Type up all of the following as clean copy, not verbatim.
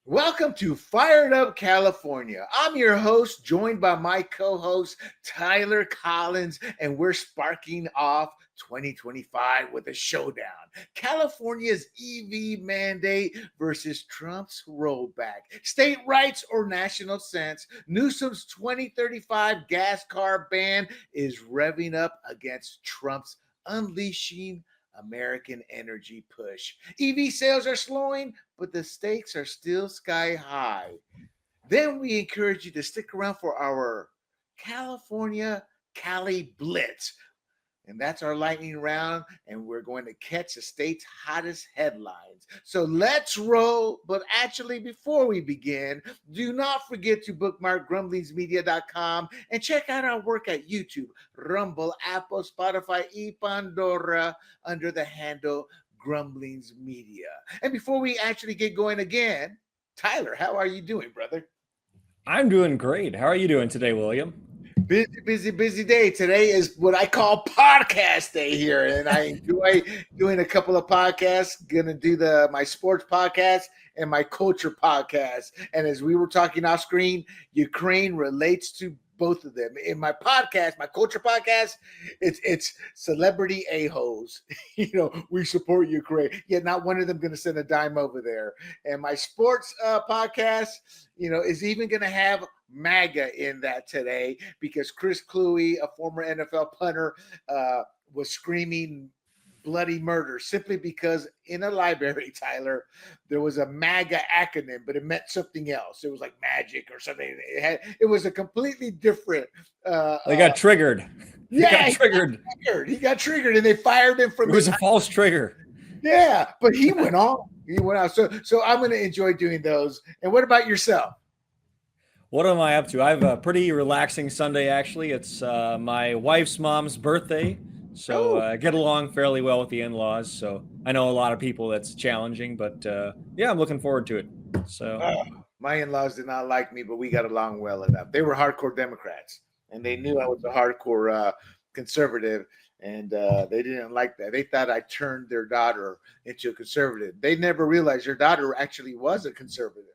Welcome to Fired Up California. I'm your host, joined by my co-host, Tyler Collins, and we're sparking off 2025 with a showdown. California's EV mandate versus Trump's rollback. State rights or national sense. Newsom's 2035 gas car ban is revving up against Trump's unleashing American energy push. EV sales are slowing, but the stakes are still sky high. Then we encourage you to stick around for our California Cali-Blitz. And that's our lightning round, and we're going to catch the state's hottest headlines. So let's roll. But actually, before we begin, do not forget to bookmark grumblingsmedia.com and check out our work at YouTube, Rumble, Apple, Spotify, y Pandora under the handle Grumblings Media. And before we actually get going again, Tyler, how are you doing, brother? I'm doing great. How are you doing today, William? Busy day. Today is what I call podcast day here, and I enjoy doing a couple of podcasts. Gonna do my sports podcast and my culture podcast. And as we were talking off screen, Ukraine relates to both of them. In my podcast, my culture podcast, it's celebrity a-holes. We support Ukraine. Yet not one of them going to send a dime over there. And my sports podcast, is even going to have MAGA in that today because Chris Cluey, a former NFL punter, was screaming bloody murder simply because in a library, Tyler, there was a MAGA acronym, but it meant something else. It was like magic or something. It was a completely different. They got triggered. He got triggered, and they fired him from. It was a false trigger. Yeah, but he went on. He went out. So I'm going to enjoy doing those. And what about yourself? What am I up to? I have a pretty relaxing Sunday, actually. It's my wife's mom's birthday. So I get along fairly well with the in-laws. So I know a lot of people that's challenging, but I'm looking forward to it. So my in-laws did not like me, but we got along well enough. They were hardcore Democrats, and they knew I was a hardcore conservative, and they didn't like that. They thought I turned their daughter into a conservative. They never realized your daughter actually was a conservative.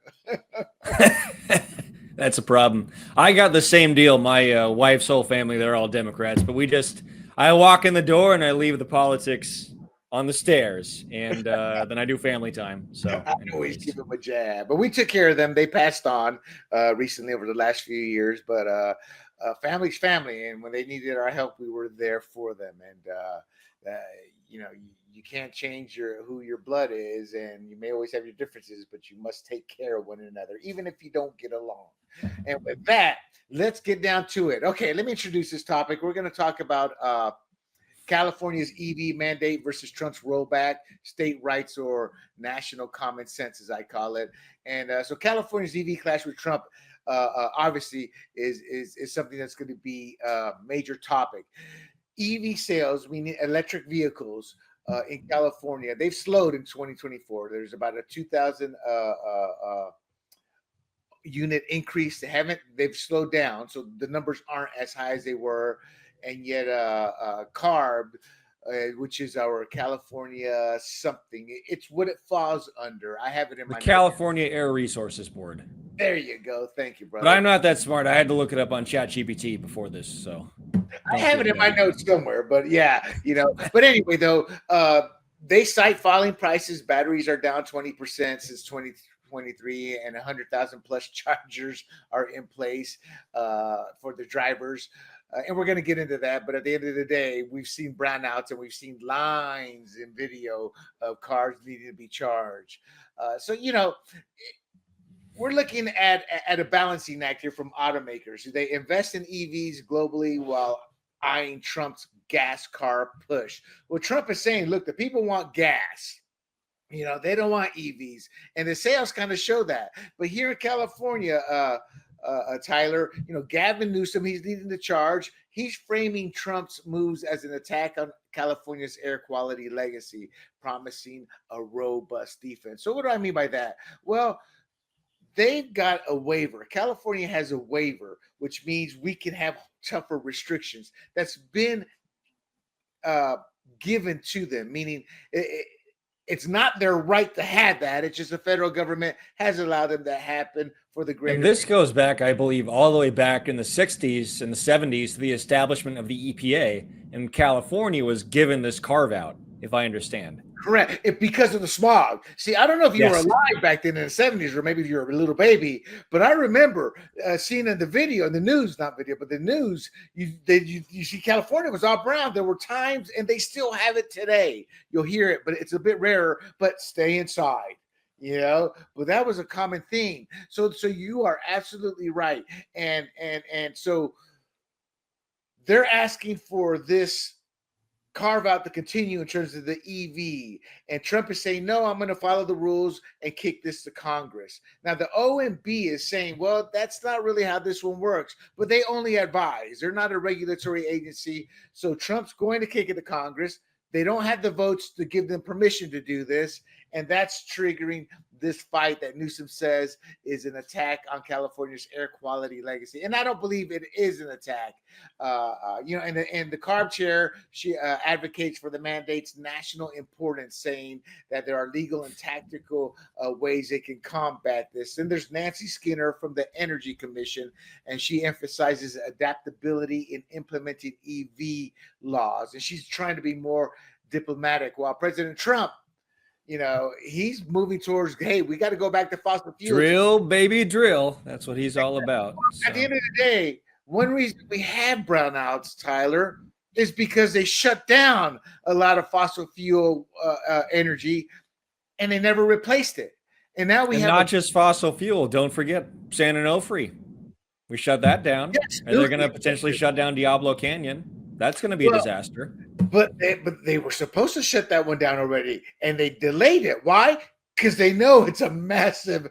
That's a problem. I got the same deal. My wife's whole family, they're all Democrats, but I walk in the door and I leave the politics on the stairs, and then I do family time. So I always give them a jab, but we took care of them. They passed on recently over the last few years, but family's family, and when they needed our help, we were there for them. And you can't change who your blood is, and you may always have your differences, but you must take care of one another, even if you don't get along. And with that, let's get down to it. Okay, let me introduce this topic. We're going to talk about California's EV mandate versus Trump's rollback, state rights or national common sense, as I call it. And so California's EV clash with Trump obviously is something that's going to be a major topic. EV sales, meaning electric vehicles in California, they've slowed in 2024. There's about a 2,000 unit increase. They've slowed down, so the numbers aren't as high as they were. And yet CARB, which is our California something, it's what it falls under. I have it in my California Air Resources Board. There you go. Thank you, brother. But I'm not that smart. I had to look it up on ChatGPT before this, so I have it in my notes somewhere. But yeah, But anyway, though, they cite falling prices. Batteries are down 20% since 2023, and 100,000 plus chargers are in place for the drivers. And we're going to get into that. But at the end of the day, we've seen brownouts and we've seen lines in video of cars needing to be charged. We're looking at a balancing act here from automakers. They invest in EVs globally while eyeing Trump's gas car push. Well, Trump is saying, look, the people want gas. They don't want EVs. And the sales kind of show that. But here in California, Tyler, Gavin Newsom, he's leading the charge. He's framing Trump's moves as an attack on California's air quality legacy, promising a robust defense. So what do I mean by that? Well, they've got a waiver. California has a waiver, which means we can have tougher restrictions. That's been given to them, meaning it's not their right to have that. It's just the federal government has allowed them to happen for the greater. And this goes back, I believe, all the way back in the 60s and the 70s to the establishment of the EPA. And California was given this carve out, if I understand. Correct. Because of the smog. See, I don't know if you were alive back then in the 70s, or maybe if you were a little baby, but I remember seeing in the video, in the news, not video, but the news, you see California was all brown. There were times, and they still have it today. You'll hear it, but it's a bit rarer, but stay inside. But that was a common theme. So you are absolutely right. And so they're asking for this carve out to continue in terms of the EV. And Trump is saying, no, I'm going to follow the rules and kick this to Congress. Now, the OMB is saying, well, that's not really how this one works, but they only advise. They're not a regulatory agency. So Trump's going to kick it to Congress. They don't have the votes to give them permission to do this. And that's triggering this fight that Newsom says is an attack on California's air quality legacy. And I don't believe it is an attack. And the CARB chair, she advocates for the mandate's national importance, saying that there are legal and tactical ways they can combat this. And there's Nancy Skinner from the Energy Commission, and she emphasizes adaptability in implementing EV laws. And she's trying to be more diplomatic, while President Trump, he's moving towards, hey, we got to go back to fossil fuels. Drill, baby, drill. That's what he's all about. At the end of the day, one reason we have brownouts, Tyler, is because they shut down a lot of fossil fuel energy, and they never replaced it. And now we have not just fossil fuel. Don't forget San Onofre. We shut that down, and they're going to potentially shut down Diablo Canyon. That's going to be a disaster. But they were supposed to shut that one down already, and they delayed it. Why? Because they know it's a massive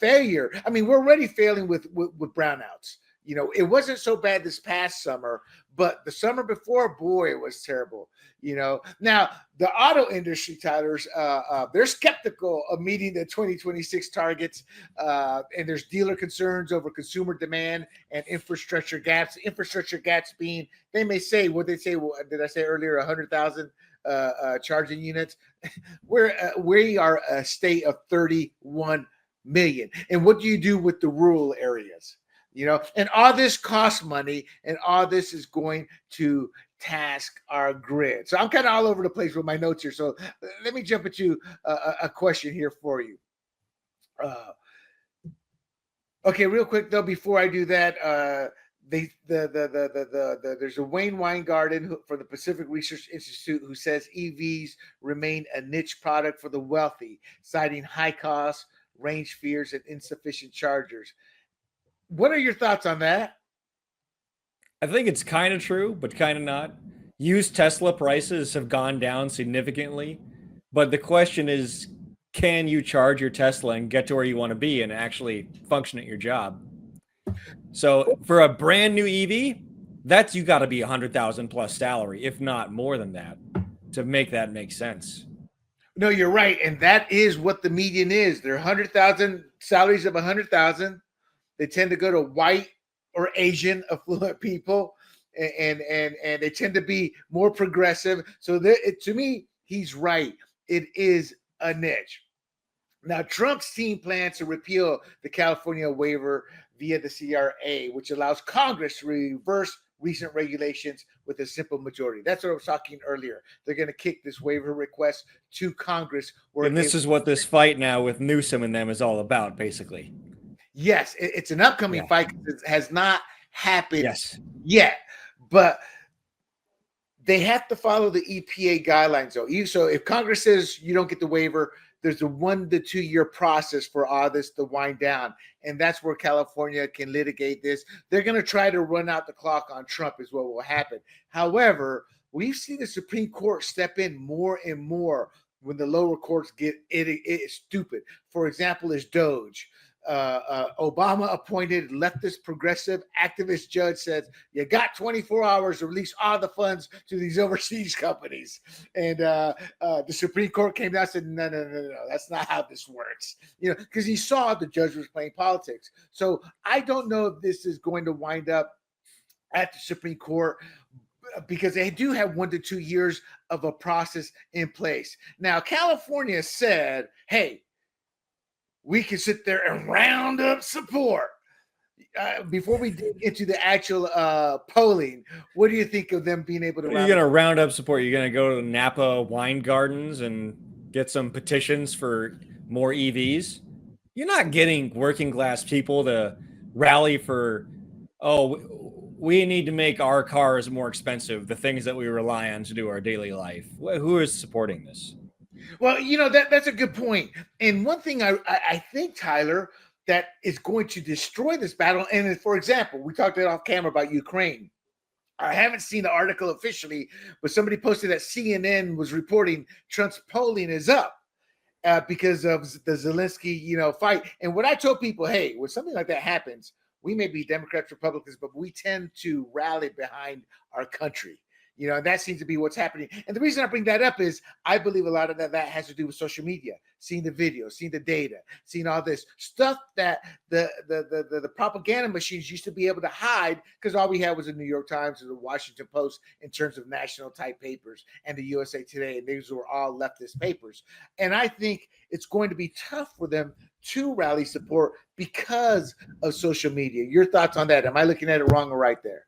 failure. I mean, we're already failing with brownouts. It wasn't so bad this past summer, but the summer before, boy, it was terrible. Now the auto industry, Tyler's, they're skeptical of meeting the 2026 targets, and there's dealer concerns over consumer demand and infrastructure gaps. Infrastructure gaps being, they may say, what they say, well, did I say earlier, 100,000 charging units? We are a state of 31 million. And what do you do with the rural areas? And all this costs money, and all this is going to task our grid. So I'm kind of all over the place with my notes here. So let me jump into a question here for you. Okay, real quick though, before I do that, there's a Wayne Weingarten for the Pacific Research Institute who says EVs remain a niche product for the wealthy, citing high costs, range fears, and insufficient chargers. What are your thoughts on that? I think it's kind of true, but kind of not. Used Tesla prices have gone down significantly, but the question is, can you charge your Tesla and get to where you want to be and actually function at your job? So for a brand new EV, you got to be 100,000 plus salary, if not more than that, to make that make sense. No, you're right, and that is what the median is. They're 100,000 salaries of 100,000. They tend to go to white or Asian affluent people, and they tend to be more progressive. So to me, he's right. It is a niche. Now, Trump's team plans to repeal the California waiver via the CRA, which allows Congress to reverse recent regulations with a simple majority. That's what I was talking earlier. They're going to kick this waiver request to Congress. And this is what this fight now with Newsom and them is all about, basically. Yes, it's an upcoming fight. It has not happened yet, but they have to follow the EPA guidelines, though. So if Congress says you don't get the waiver, there's a 1 to 2 year process for all this to wind down, and that's where California can litigate this. They're going to try to run out the clock on Trump is what will happen. However, we've seen the Supreme Court step in more and more when the lower courts get it stupid. For example, is Doge. Obama appointed leftist progressive activist judge says you got 24 hours to release all the funds to these overseas companies, and the Supreme Court came down and said no, that's not how this works, because he saw the judge was playing politics. So I don't know if this is going to wind up at the Supreme Court. because they do have 1 to 2 years of a process in place. Now, California said, hey, we can sit there and round up support. Before we dig into the actual polling, what do you think of them being able to? You're going to round up support. You're going to go to Napa wine gardens and get some petitions for more EVs. You're not getting working class people to rally for, we need to make our cars more expensive, the things that we rely on to do our daily life. Who is supporting this? Well, that's a good point. And one thing I think, Tyler, that is going to destroy this battle. And for example, we talked it off camera about Ukraine. I haven't seen the article officially, but somebody posted that CNN was reporting Trump's polling is up because of the Zelenskyy, fight. And what I told people, hey, when something like that happens, we may be Democrats, Republicans, but we tend to rally behind our country. And that seems to be what's happening. And the reason I bring that up is I believe a lot of that has to do with social media, seeing the videos, seeing the data, seeing all this stuff that the propaganda machines used to be able to hide because all we had was the New York Times or the Washington Post in terms of national type papers and the USA Today. And these were all leftist papers. And I think it's going to be tough for them to rally support because of social media. Your thoughts on that? Am I looking at it wrong or right there?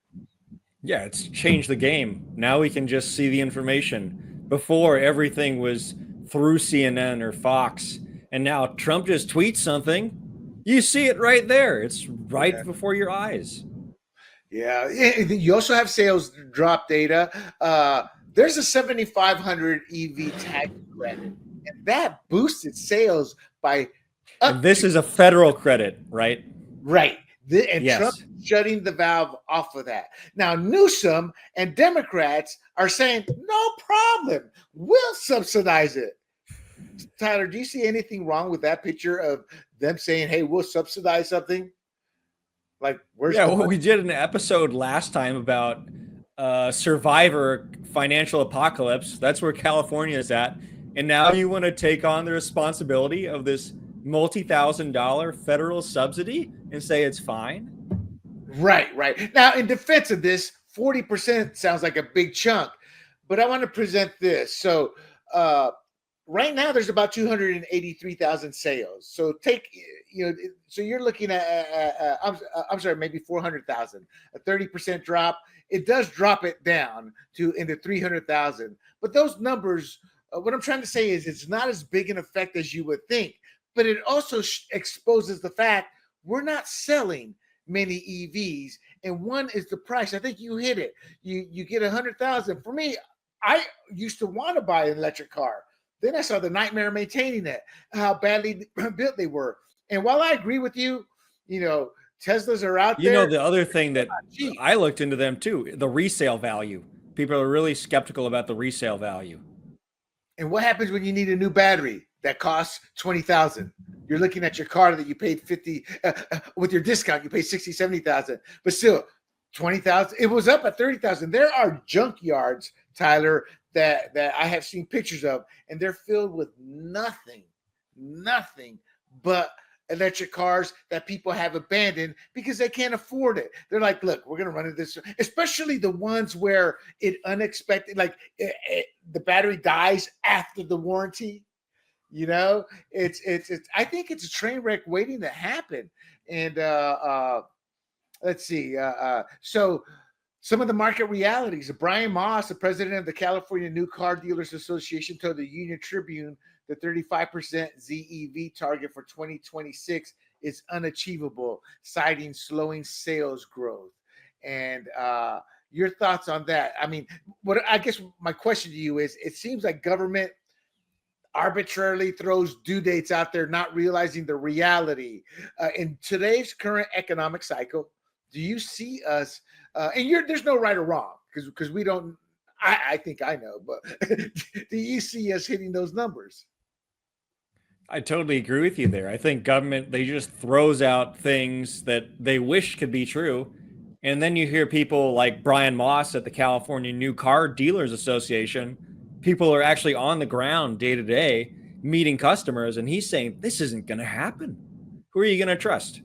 Yeah, it's changed the game. Now we can just see the information. Before, everything was through CNN or Fox, and now Trump just tweets something. You see it right there. It's right before your eyes. Yeah. You also have sales drop data. There's a 7,500 EV tax credit, and that boosted sales by. And this is a federal credit, right? Right. And yes. Trump shutting the valve off of that. Now, Newsom and Democrats are saying, no problem. We'll subsidize it. Tyler, do you see anything wrong with that picture of them saying, hey, we'll subsidize something? Like, where's we did an episode last time about Survivor financial apocalypse. That's where California is at. And now you want to take on the responsibility of this multi-$1,000 federal subsidy and say it's fine? Right. Now, in defense of this, 40% sounds like a big chunk, but I want to present this. So right now there's about 283,000 sales. So so you're looking at, I'm sorry, maybe 400,000, a 30% drop. It does drop it down into 300,000. But those numbers, what I'm trying to say is it's not as big an effect as you would think. But it also exposes the fact we're not selling many EVs, and one is the price. I think you hit it. You get 100,000. For me, I used to want to buy an electric car. Then I saw the nightmare maintaining it, how badly built they were. And while I agree with you, Teslas are out there. The other thing that I looked into them too, the resale value. People are really skeptical about the resale value. And what happens when you need a new battery that costs $20,000? You're looking at your car that you paid $50,000 with your discount. You pay $60,000, $70,000, but still $20,000. It was up at $30,000. There are junkyards, Tyler, that I have seen pictures of, and they're filled with nothing but electric cars that people have abandoned because they can't afford it. They're like, look, we're going to run into this, especially the ones where it unexpected, like the battery dies after the warranty. It's I think it's a train wreck waiting to happen. And let's see. So some of the market realities. Brian Moss, the president of the California New Car Dealers Association, told the Union Tribune the 35% ZEV target for 2026 is unachievable, citing slowing sales growth. And your thoughts on that? I mean, I guess my question to you is, it seems like government arbitrarily throws due dates out there, not realizing the reality. In today's current economic cycle, do you see us, and there's no right or wrong, because we don't, I think I know, but do you see us hitting those numbers? I totally agree with you there. I think government, they just throws out things that they wish could be true. And then you hear people like Brian Moss at the California New Car Dealers Association. People are actually on the ground day to day meeting customers, and he's saying, this isn't going to happen. Who are you going to trust?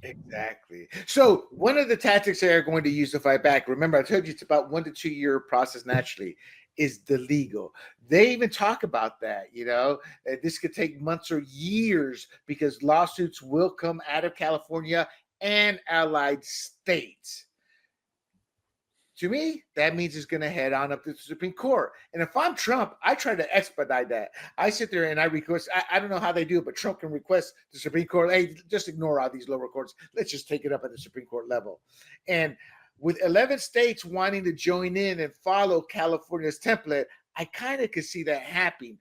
Exactly. So one of the tactics they are going to use to fight back, remember I told you it's about 1 to 2 year process naturally, is the legal. They even talk about that, this could take months or years because lawsuits will come out of California and allied states. To me, that means it's going to head on up to the Supreme Court. And if I'm Trump, I try to expedite that. I sit there and I request, I don't know how they do it, but Trump can request the Supreme Court, hey, just ignore all these lower courts. Let's just take it up at the Supreme Court level. And with 11 states wanting to join in and follow California's template, I kind of could see that happening.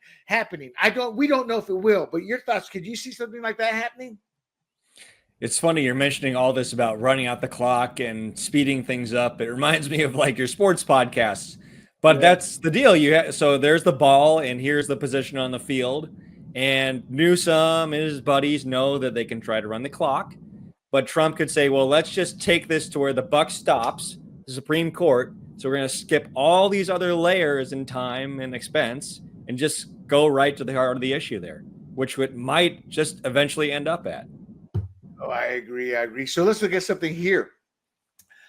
We don't know if it will, but your thoughts, could you see something like that happening? It's funny you're mentioning all this about running out the clock and speeding things up. It reminds me of like your sports podcasts, but that's the deal. So there's the ball, and here's the position on the field. And Newsom and his buddies know that they can try to run the clock, but Trump could say, "Well, let's just take this to where the buck stops, the Supreme Court. So we're going to skip all these other layers in time and expense, and just go right to the heart of the issue there, which it might just eventually end up at." Oh, I agree. So let's look at something here.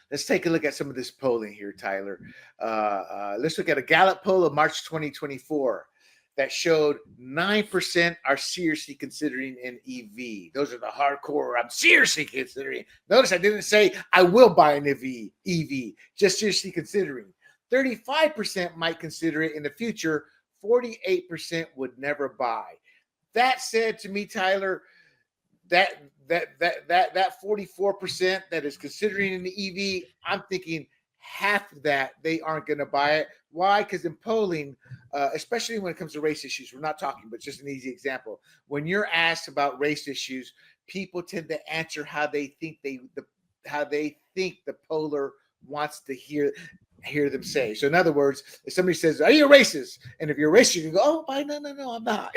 Let's take a look at some of this polling here, Tyler. Let's look at a Gallup poll of March 2024 that showed 9% are seriously considering an EV. Those are the hardcore, I'm seriously considering. Notice I didn't say I will buy an EV, just seriously considering. 35% might consider it in the future. 48% would never buy. That said, to me, Tyler, that 44% that is considering an EV, I'm thinking half of that they aren't going to buy it. Why? Because in polling, especially when it comes to race issues, we're not talking, but just an easy example. When you're asked about race issues, people tend to answer how they think the poller wants to hear them say. So in other words, if somebody says, "Are you a racist?" And if you're a racist, you can go, "Oh, no, I'm not."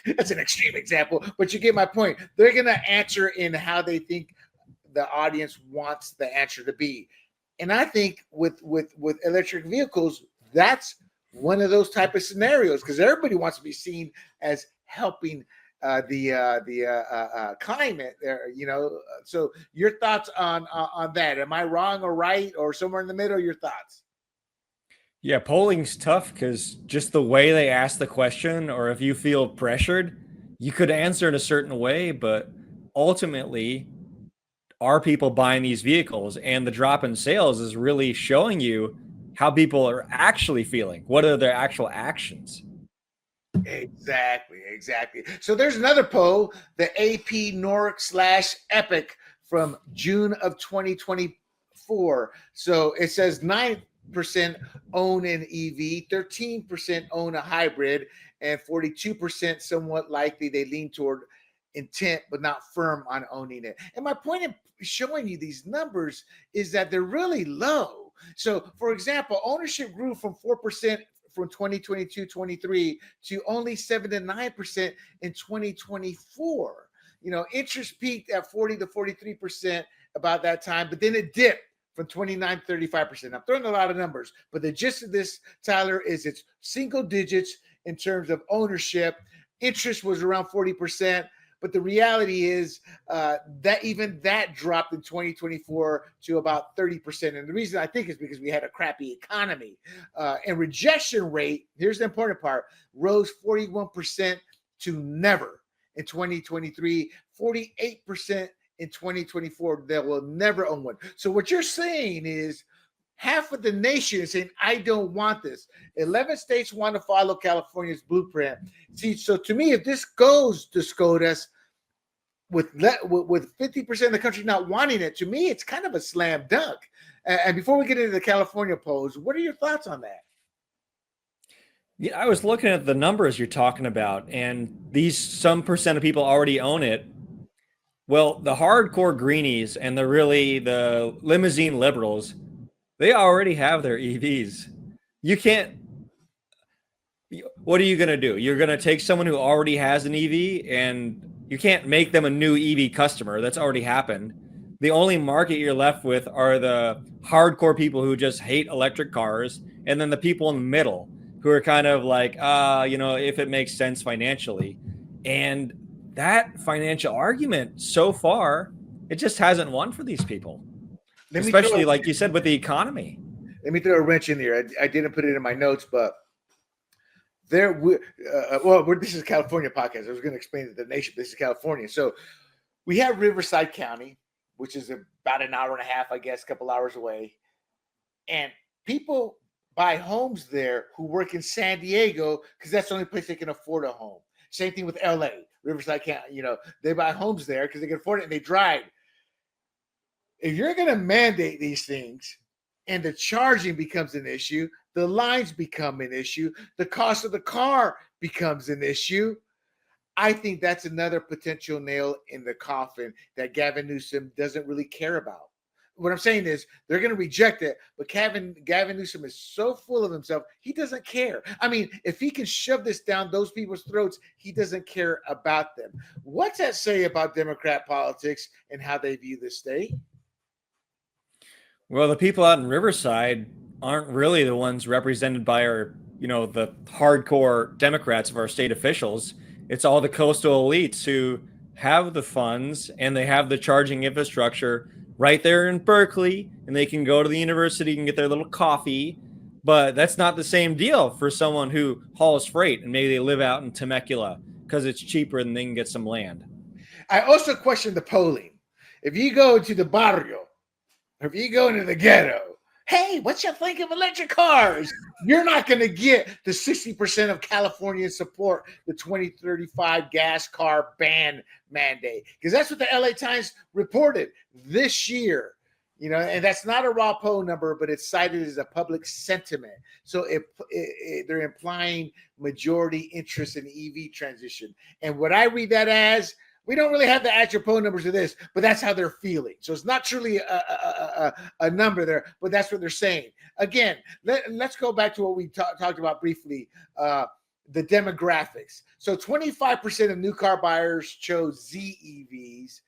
That's an extreme example, but you get my point. They're going to answer in how they think the audience wants the answer to be. And I think with electric vehicles, that's one of those type of scenarios, because everybody wants to be seen as helping the climate there, So your thoughts on that? Am I wrong or right or somewhere in the middle? Your thoughts? Yeah, polling's tough because just the way they ask the question, or if you feel pressured, you could answer in a certain way, but ultimately, are people buying these vehicles? And the drop in sales is really showing you how people are actually feeling. What are their actual actions? Exactly. So there's another poll, the AP NORC/Epic from June of 2024. So it says 9% own an EV, 13% own a hybrid, and 42% somewhat likely they lean toward intent but not firm on owning it. And my point in showing you these numbers is that they're really low. So for example, ownership grew from 4% from 2022-23 to only 7 to 9% in 2024. Interest peaked at 40 to 43% about that time, but then it dipped from 29 to 35%. I'm throwing a lot of numbers, but the gist of this, Tyler, is it's single digits in terms of ownership. Interest was around 40%. But the reality is that even that dropped in 2024 to about 30%. And the reason I think is because we had a crappy economy. And rejection rate, here's the important part, rose 41% to never in 2023, 48% in 2024 that will never own one. So what you're saying is half of the nation is saying, I don't want this. 11 states want to follow California's blueprint. See, so to me, if this goes to SCOTUS with 50% of the country not wanting it, to me, it's kind of a slam dunk. And before we get into the California polls, what are your thoughts on that? Yeah, I was looking at the numbers you're talking about, and some percent of people already own it. Well, the hardcore greenies and the limousine liberals, they already have their EVs. What are you going to do? You're going to take someone who already has an EV, and you can't make them a new EV customer. That's already happened. The only market you're left with are the hardcore people who just hate electric cars, and then the people in the middle who are kind of like, if it makes sense financially. And that financial argument so far it just hasn't won for these people, Let especially like you said with the economy. Let me throw a wrench in there. I didn't put it in my notes, but this is a California podcast. I was going to explain it to the nation. This is California. So we have Riverside County, which is about an hour and a half, I guess, a couple hours away. And people buy homes there who work in San Diego because that's the only place they can afford a home. Same thing with LA, Riverside County. They buy homes there because they can afford it and they drive. If you're going to mandate these things and the charging becomes an issue, the lines become an issue, the cost of the car becomes an issue, I think that's another potential nail in the coffin that Gavin Newsom doesn't really care about. What I'm saying is they're going to reject it, but Gavin Newsom is so full of himself, he doesn't care. I mean, if he can shove this down those people's throats, he doesn't care about them. What's that say about Democrat politics and how they view the state? Well, the people out in Riverside aren't really the ones represented by our, the hardcore Democrats of our state officials. It's all the coastal elites who have the funds and they have the charging infrastructure right there in Berkeley, and they can go to the university and get their little coffee. But that's not the same deal for someone who hauls freight and maybe they live out in Temecula because it's cheaper and they can get some land. I also question the polling. If you go to the barrio, or if you go into the ghetto, hey, what you think of electric cars? You're not going to get the 60% of Californians support the 2035 gas car ban mandate, because that's what the LA Times reported this year. And that's not a raw poll number, but it's cited as a public sentiment. So they're implying majority interest in EV transition. And what I read that as, we don't really have the actual poll numbers of this, but that's how they're feeling. So it's not truly a number there, but that's what they're saying. Again, let's go back to what we talked about briefly, the demographics. So 25% of new car buyers chose ZEVs,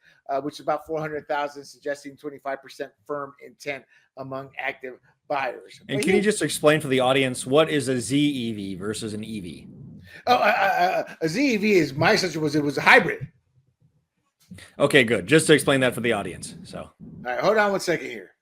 which is about 400,000, suggesting 25% firm intent among active buyers. And can you just explain for the audience, what is a ZEV versus an EV? A ZEV is, my assumption was it was a hybrid. Okay, good. Just to explain that for the audience. So, all right, hold on one second here.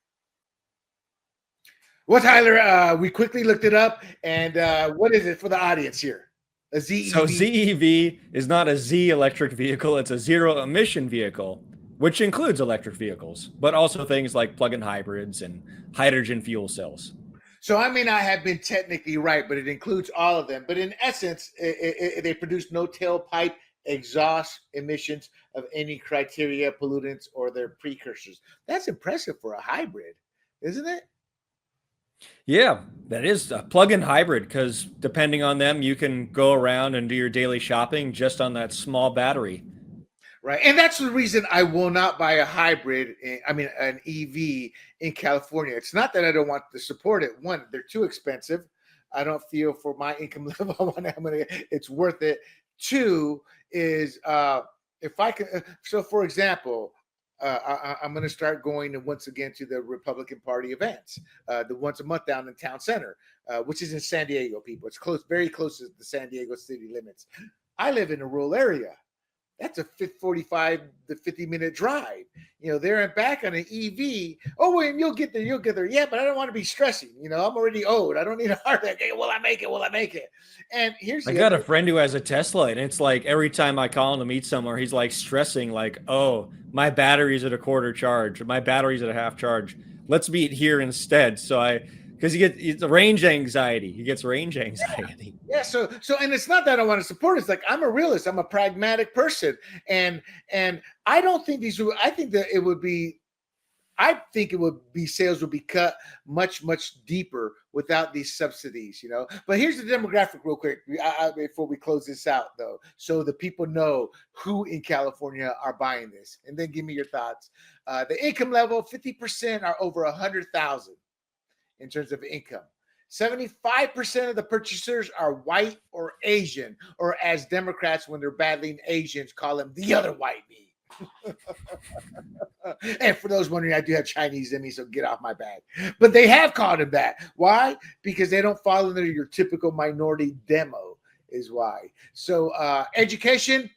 Well, Tyler, we quickly looked it up, and what is it for the audience here? A ZEV. So ZEV is not a Z electric vehicle; it's a zero emission vehicle, which includes electric vehicles, but also things like plug-in hybrids and hydrogen fuel cells. So I may not have been technically right, but it includes all of them. But in essence, they produce no tailpipe exhaust emissions of any criteria, pollutants, or their precursors. That's impressive for a hybrid, isn't it? Yeah, that is a plug-in hybrid, because depending on them, you can go around and do your daily shopping just on that small battery. Right. And that's the reason I will not buy a hybrid, an EV in California. It's not that I don't want to support it. One, they're too expensive. I don't feel for my income level it's worth it. Two is if I can. So, for example, I'm going to start going once again to the Republican Party events, the once a month down in Town Center, which is in San Diego. People, it's close, very close to the San Diego city limits. I live in a rural area. That's a 45 to 50-minute drive. There and back on an EV. Oh, well, you'll get there. Yeah, but I don't want to be stressing. I'm already old. I don't need a heart attack. Hey, will I make it? And I got a friend who has a Tesla, and it's like every time I call him to meet somewhere, he's like stressing, like, oh, my battery's at a quarter charge. My battery's at a half charge. Let's meet here instead. Because it's range anxiety. He gets range anxiety. Yeah. So, and it's not that I don't want to support it. It's like, I'm a realist. I'm a pragmatic person. And I don't think sales would be cut much, much deeper without these subsidies, But here's the demographic real quick before we close this out, though, so the people know who in California are buying this. And then give me your thoughts. The income level, 50% are over 100,000. In terms of income, 75% of the purchasers are white or Asian, or as Democrats, when they're battling Asians, call them the other white meat. And for those wondering, I do have Chinese in me, so get off my back. But they have called them that. Why? Because they don't fall under your typical minority demo is why. So education,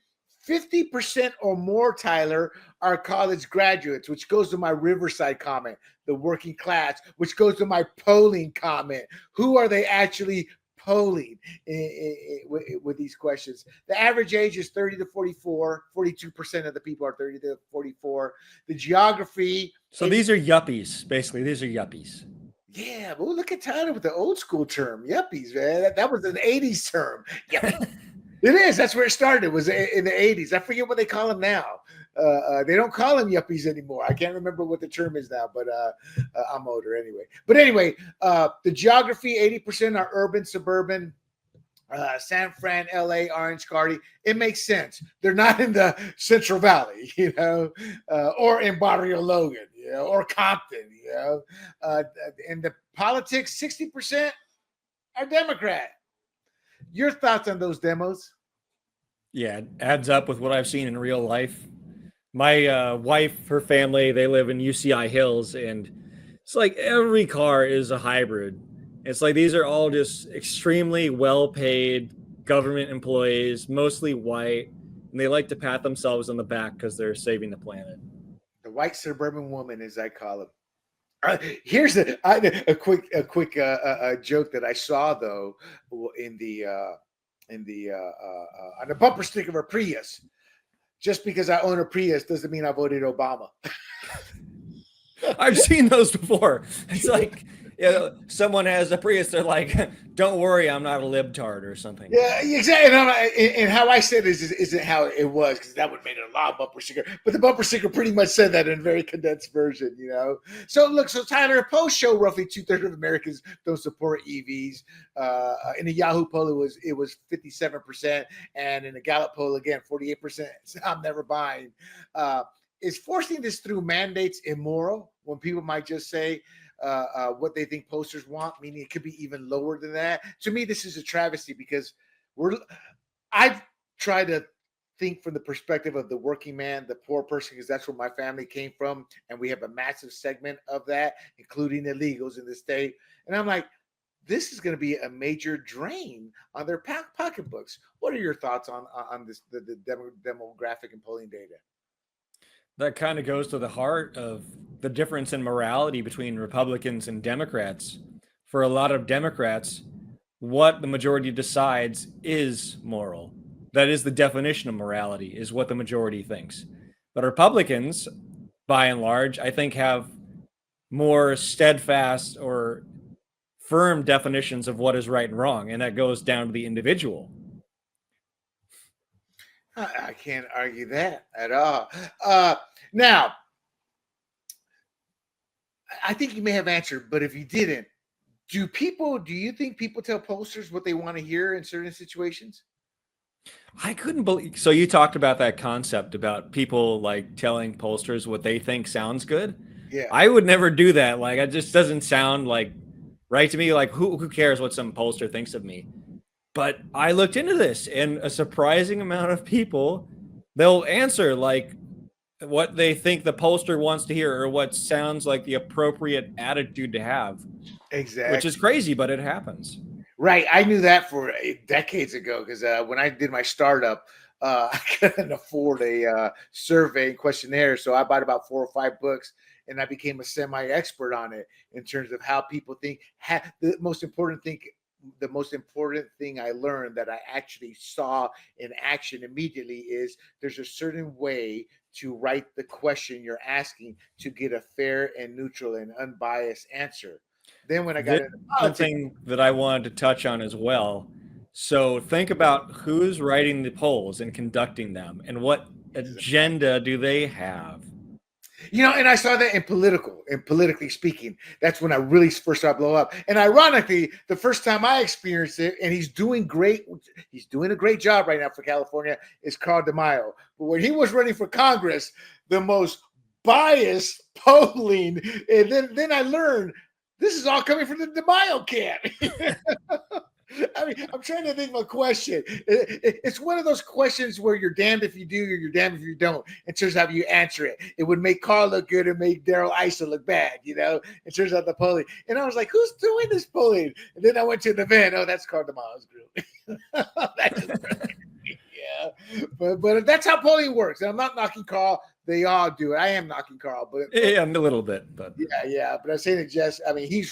50% or more, Tyler, are college graduates, which goes to my Riverside comment, the working class, which goes to my polling comment. Who are they actually polling with these questions? The average age is 30 to 44. 42% of the people are 30 to 44. The geography. So these are yuppies, basically. These are yuppies. Yeah, but look at Tyler with the old school term, yuppies, man. That was an 80s term. Yuppie. It is. That's where it started. It was in the 80s. I forget what they call them now. They don't call them yuppies anymore. I can't remember what the term is now, but I'm older anyway. But anyway, the geography, 80% are urban, suburban, San Fran, LA, Orange County. It makes sense. They're not in the Central Valley, or in Barrio Logan, or Compton, and the politics, 60% are Democrat. Your thoughts on those demos? Yeah, it adds up with what I've seen in real life. My wife, her family, they live in UCI Hills, and it's like every car is a hybrid. It's like these are all just extremely well-paid government employees, mostly white, and they like to pat themselves on the back because they're saving the planet. The white suburban woman, as I call them. Here's a quick joke that I saw though on the bumper sticker of a Prius. Just because I own a Prius doesn't mean I voted Obama. I've seen those before. It's like, someone has a Prius, they're like, don't worry, I'm not a libtard or something. Yeah, exactly. And how I said it isn't how it was, because that would have made it a lot of bumper sticker. But the bumper sticker pretty much said that in a very condensed version, So Tyler, a poll show roughly 2/3 of Americans don't support EVs. In the Yahoo poll, it was 57%, and in the Gallup poll, again, 48%. I'm never buying. Is forcing this through mandates immoral when people might just say what they think posters want, meaning it could be even lower than that? To me, this is a travesty because I've tried to think from the perspective of the working man, the poor person, because that's where my family came from. And we have a massive segment of that, including illegals in the state. And I'm like, this is going to be a major drain on their pocketbooks. What are your thoughts on this, the demographic and polling data? That kind of goes to the heart of the difference in morality between Republicans and Democrats. For a lot of Democrats, what the majority decides is moral. That is the definition of morality, is what the majority thinks. But Republicans, by and large, I think have more steadfast or firm definitions of what is right and wrong, and that goes down to the individual. I can't argue that at all. Now, I think you may have answered, but if you didn't, do you think people tell pollsters what they want to hear in certain situations? I couldn't believe. So you talked about that concept about people like telling pollsters what they think sounds good. Yeah. I would never do that. Like, it just doesn't sound like right to me. Like, who cares what some pollster thinks of me? But I looked into this, and a surprising amount of people, they'll answer like what they think the pollster wants to hear or what sounds like the appropriate attitude to have. Exactly. Which is crazy, but it happens. Right. I knew that for decades ago because when I did my startup, I couldn't afford a survey questionnaire. So I bought about 4 or 5 books, and I became a semi-expert on it in terms of how people think. The most important thing I learned that I actually saw in action immediately is there's a certain way to write the question you're asking to get a fair and neutral and unbiased answer. Then when I got into something that I wanted to touch on as well. So think about who's writing the polls and conducting them, and what agenda do they have? And I saw that in politically speaking, that's when I really first started to blow up. And ironically, the first time I experienced it, and he's doing a great job right now for California, is Carl DeMaio. But when he was running for Congress, the most biased polling, and then I learned this is all coming from the DeMaio camp. I mean, I'm trying to think of a question. It's one of those questions where you're damned if you do or you're damned if you don't. It turns out you answer it. It would make Carl look good and make Daryl Issa look bad, It turns out the polling. And I was like, who's doing this polling? And then I went to the event. Oh, that's Carl DeMaio's group. Yeah. but that's how polling works. And I'm not knocking Carl. They all do it. I am knocking Carl, but yeah, a little bit, but yeah. But I'm saying it just. I mean, he's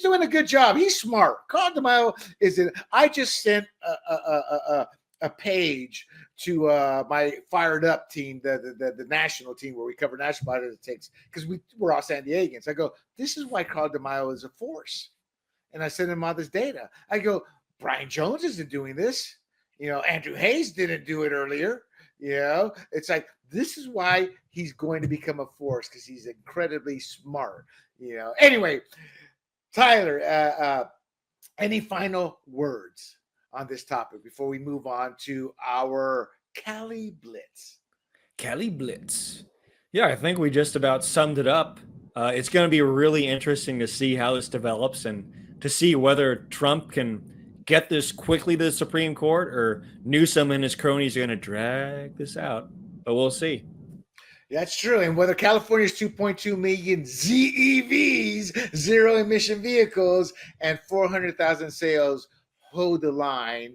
doing a good job. He's smart. Carl DeMaio is in. I just sent a page to my fired up team, the national team where we cover national politics, because we're all San Diegans. I go, this is why Carl DeMaio is a force, and I sent him all this data. I go, Brian Jones isn't doing this. Andrew Hayes didn't do it earlier. It's like, this is why he's going to become a force, because he's incredibly smart. Anyway, Tyler, any final words on this topic before we move on to our Cali-Blitz? Cali-Blitz. Yeah, I think we just about summed it up. It's going to be really interesting to see how this develops and to see whether Trump can get this quickly to the Supreme Court or Newsom and his cronies are going to drag this out. But we'll see. That's true. And whether California's 2.2 million ZEVs, zero emission vehicles, and 400,000 sales hold the line,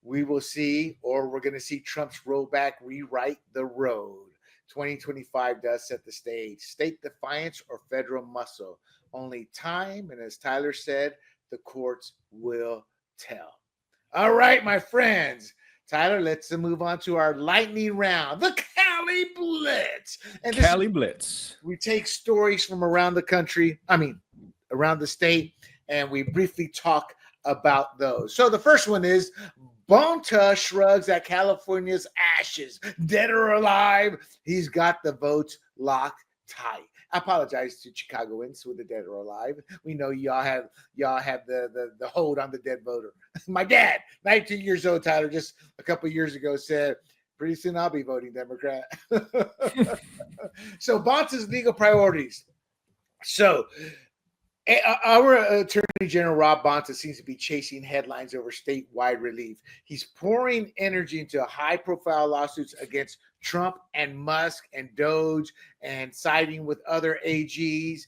we will see, or we're going to see Trump's rollback rewrite the road. 2025 does set the stage. State defiance or federal muscle. Only time, and as Tyler said, the courts will tell. All right, my friends. Tyler, let's move on to our lightning round, the Cali-Blitz. And Cali-Blitz. We take stories from around the country, around the state, and we briefly talk about those. So the first one is Bonta shrugs at California's ashes. Dead or alive, he's got the votes locked tight. I apologize to Chicagoans with the dead or alive. We know y'all have the hold on the dead voter. My dad, 19 years old, Tyler, just a couple years ago said, pretty soon I'll be voting Democrat. So Bonta's legal priorities. So our Attorney General Rob Bonta seems to be chasing headlines over statewide relief. He's pouring energy into high-profile lawsuits against Trump and Musk and Doge, and siding with other AGs,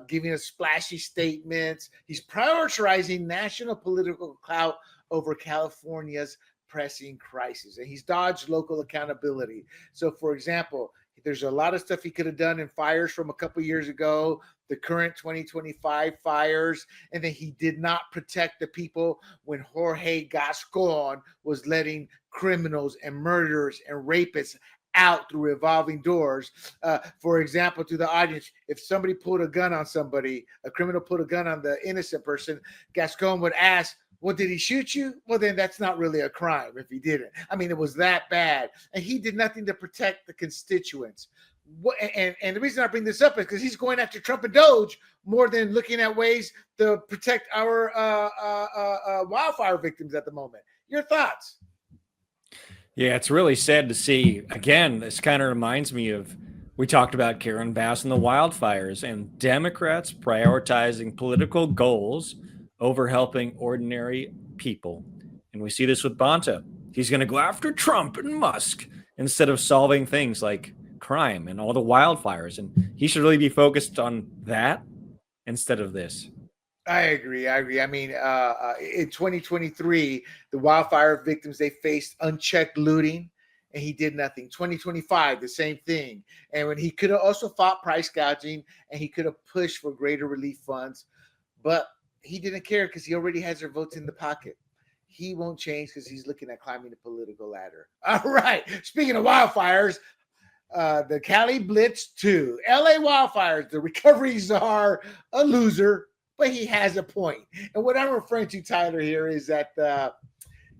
giving us splashy statements. He's prioritizing national political clout over California's pressing crisis, and he's dodged local accountability. So, for example, there's a lot of stuff he could have done in fires from a couple years ago, the current 2025 fires, and then he did not protect the people when Jorge Gascon was letting criminals and murderers and rapists out through revolving doors. For example, to the audience, if somebody pulled a gun on somebody, a criminal put a gun on the innocent person, Gascon would ask, well, did he shoot you? Well, then that's not really a crime if he didn't. I mean, it was that bad. And he did nothing to protect the constituents. And the reason I bring this up is because he's going after Trump and Doge more than looking at ways to protect our wildfire victims at the moment. Your thoughts? Yeah, it's really sad to see. Again, this kind of reminds me of, we talked about Karen Bass and the wildfires and Democrats prioritizing political goals over helping ordinary people. And we see this with Bonta. He's going to go after Trump and Musk instead of solving things like crime and all the wildfires. And he should really be focused on that instead of this. I agree. I mean, in 2023, the wildfire victims, they faced unchecked looting, and he did nothing. 2025, the same thing. And when he could have also fought price gouging, and he could have pushed for greater relief funds, but he didn't care because he already has their votes in the pocket. He won't change because he's looking at climbing the political ladder. All right. Speaking of wildfires, the Cali-Blitz 2, LA wildfires, the recovery czar, a loser, but he has a point. And what I'm referring to, Tyler, here is that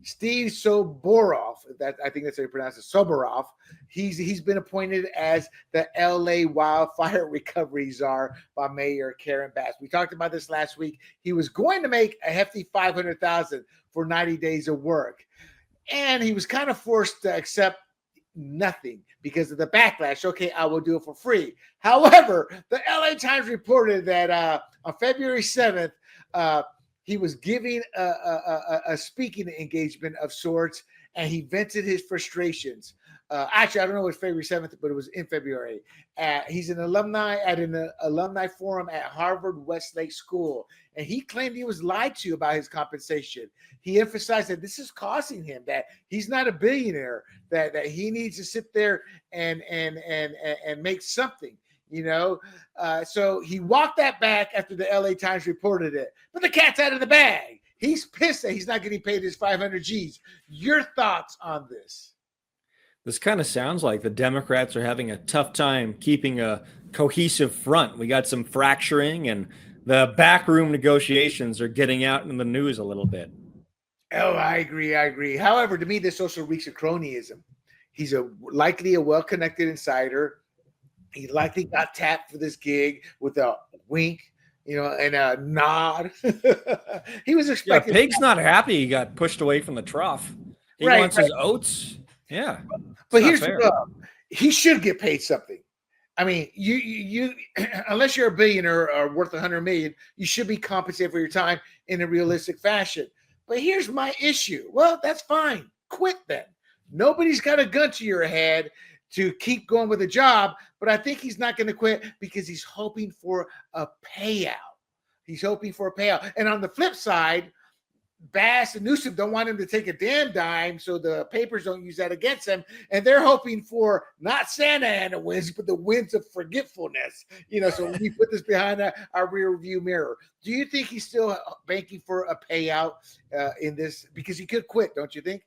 Steve Soboroff, that I think that's how you pronounce it, Soboroff, he's been appointed as the LA wildfire recovery czar by Mayor Karen Bass. We talked about this last week. He was going to make a hefty $500,000 for 90 days of work, and he was kind of forced to accept nothing because of the backlash. Okay, I will do it for free. However, the LA Times reported that on February 7th, he was giving a speaking engagement of sorts, and he vented his frustrations. Actually, I don't know what February 7th, but it was in February. He's an alumni at an alumni forum at Harvard Westlake School, and he claimed he was lied to about his compensation. He emphasized that this is costing him, that he's not a billionaire, that he needs to sit there and make something. So he walked that back after the LA Times reported it. But the cat's out of the bag. He's pissed that he's not getting paid his 500 G's. Your thoughts on this? This kind of sounds like the Democrats are having a tough time keeping a cohesive front. We got some fracturing, and the backroom negotiations are getting out in the news a little bit. Oh, I agree. However, to me, this also reeks of cronyism. He's likely a well-connected insider. He likely got tapped for this gig with a wink, and a nod. He was expecting. Yeah, Pig's not happy he got pushed away from the trough. He wants his oats. Yeah. But here's the problem. He should get paid something. I mean, you unless you're a billionaire or worth 100 million, you should be compensated for your time in a realistic fashion. But here's my issue. Well, that's fine. Quit then. Nobody's got a gun to your head to keep going with the job, but I think he's not going to quit because he's hoping for a payout. And on the flip side, Bass and Newsom don't want him to take a damn dime, so the papers don't use that against him. And they're hoping for not Santa Ana wins, but the wins of forgetfulness. So we put this behind our rear view mirror. Do you think he's still banking for a payout in this? Because he could quit, don't you think?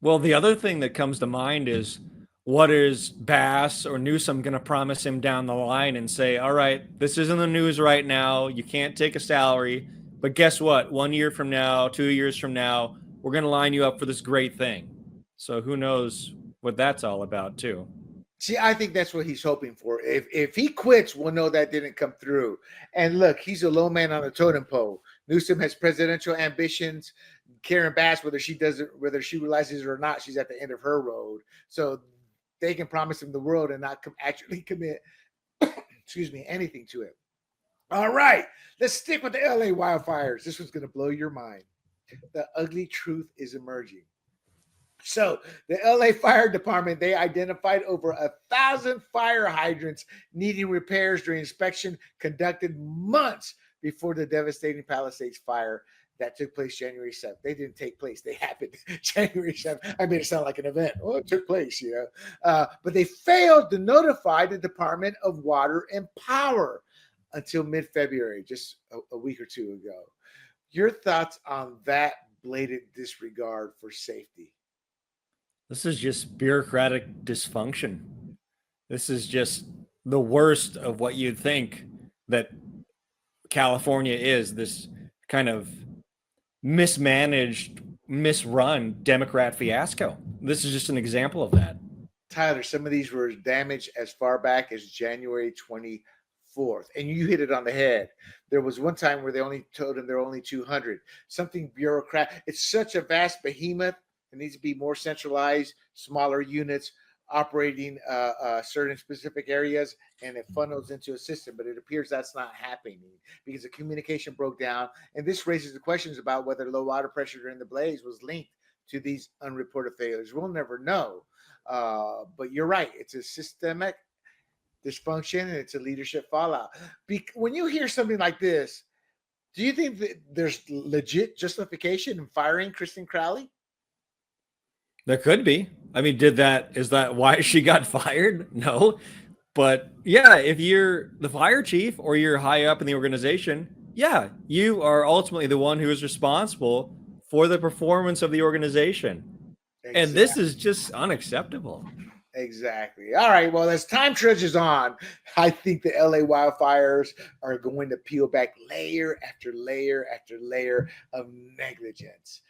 Well, the other thing that comes to mind is, what is Bass or Newsom going to promise him down the line and say, all right, this is in the news right now. You can't take a salary. But guess what? 1 year from now, 2 years from now, we're going to line you up for this great thing. So who knows what that's all about, too. See, I think that's what he's hoping for. If he quits, we'll know that didn't come through. And look, he's a low man on the totem pole. Newsom has presidential ambitions. Karen Bass, whether she realizes it or not, she's at the end of her road. So they can promise him the world and not actually commit, anything to it. All right, let's stick with the LA wildfires. This one's going to blow your mind. The ugly truth is emerging. So the LA Fire Department, they identified over 1,000 fire hydrants needing repairs during inspection conducted months before the devastating Palisades fire that took place January 7th. They didn't take place. They happened January 7th. I made it sound like an event. Oh, it took place, But they failed to notify the Department of Water and Power until mid-February, just a week or two ago. Your thoughts on that blatant disregard for safety? This is just bureaucratic dysfunction. This is just the worst of what you'd think that California is, this kind of mismanaged, misrun Democrat fiasco. This is just an example of that. Tyler, some of these were damaged as far back as January 24th. And you hit it on the head. There was one time where they only told him there are only 200. Something bureaucratic. It's such a vast behemoth. It needs to be more centralized, smaller units operating certain specific areas, and it funnels into a system. But it appears that's not happening because the communication broke down. And this raises the questions about whether low water pressure during the blaze was linked to these unreported failures. We'll never know. But you're right. It's a systemic dysfunction, and it's a leadership fallout. When you hear something like this, do you think that there's legit justification in firing Kristen Crowley? There could be. I mean, is that why she got fired? No. But yeah, if you're the fire chief or you're high up in the organization, yeah, you are ultimately the one who is responsible for the performance of the organization. Exactly. And this is just unacceptable. Exactly. All right. Well, as time trudges on, I think the LA wildfires are going to peel back layer after layer after layer of negligence.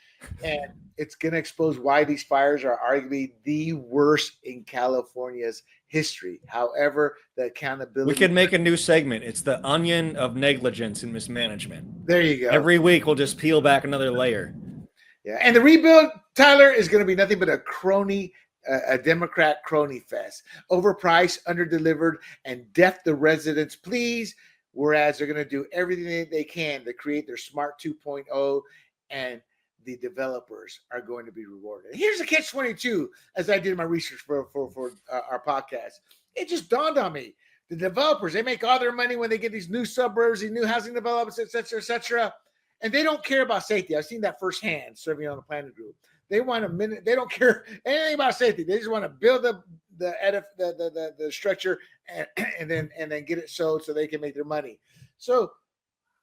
And it's going to expose why these fires are arguably the worst in California's history. However, the accountability. We can make a new segment. It's the onion of negligence and mismanagement. There you go. Every week we'll just peel back another layer. Yeah. And the rebuild, Tyler, is going to be nothing but a Democrat crony fest. Overpriced, underdelivered, and deaf to residents' pleas. whereas they're going to do everything they can to create their smart 2.0, and the developers are going to be rewarded. Here's a catch-22. As I did my research for our podcast, it just dawned on me: the developers, they make all their money when they get these new suburbs, these new housing developments, etc., and they don't care about safety. I've seen that firsthand serving on the planning group. They want a minute. They don't care anything about safety. They just want to build the structure and then get it sold so they can make their money. So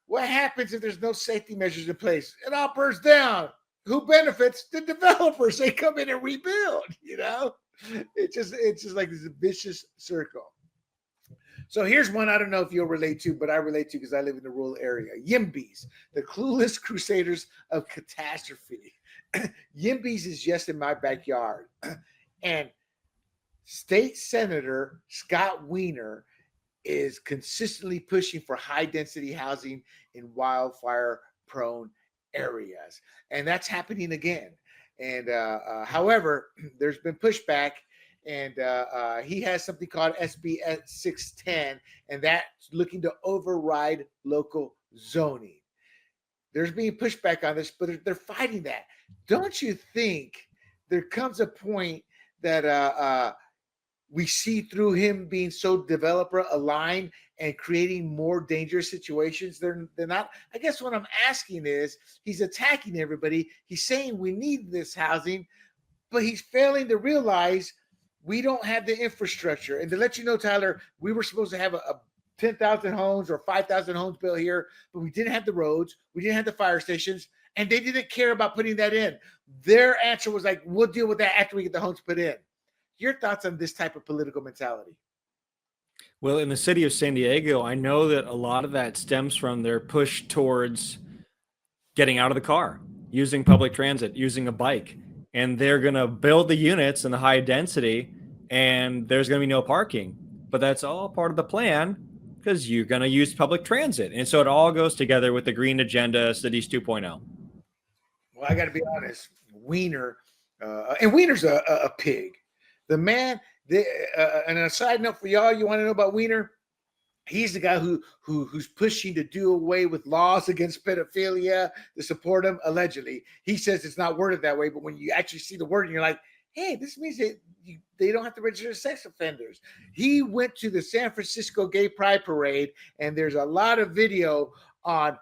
what happens if there's no safety measures in place? It all burns down. Who benefits? The developers. They come in and rebuild. It's just like this vicious circle. So here's one I don't know if you'll relate to, but I relate to because I live in the rural area. YIMBYs, the clueless crusaders of catastrophe. YIMBYs is just in my backyard. And State Senator Scott Wiener is consistently pushing for high-density housing in wildfire-prone areas. And that's happening again. And however, there's been pushback, and he has something called SB 610, and that's looking to override local zoning. There's being pushback on this, but they're fighting that. Don't you think there comes a point that we see through him being so developer aligned and creating more dangerous situations? They're not. I guess what I'm asking is, he's attacking everybody. He's saying we need this housing, but he's failing to realize we don't have the infrastructure. And to let you know, Tyler, we were supposed to have a 10,000 homes or 5,000 homes built here, but we didn't have the roads. We didn't have the fire stations, and they didn't care about putting that in. Their answer was like, we'll deal with that after we get the homes put in. Your thoughts on this type of political mentality? Well, in the city of San Diego, I know that a lot of that stems from their push towards getting out of the car, using public transit, using a bike. And they're going to build the units in the high density, and there's going to be no parking. But that's all part of the plan, because you're going to use public transit. And so it all goes together with the green agenda, Cities 2.0. Well, I got to be honest, Wiener, and Wiener's a pig. The man, and a side note for y'all, you want to know about Wiener? He's the guy who's pushing to do away with laws against pedophilia to support him, allegedly. He says it's not worded that way, but when you actually see the wording, you're like, hey, this means they don't have to register sex offenders. He went to the San Francisco Gay Pride Parade, and there's a lot of video on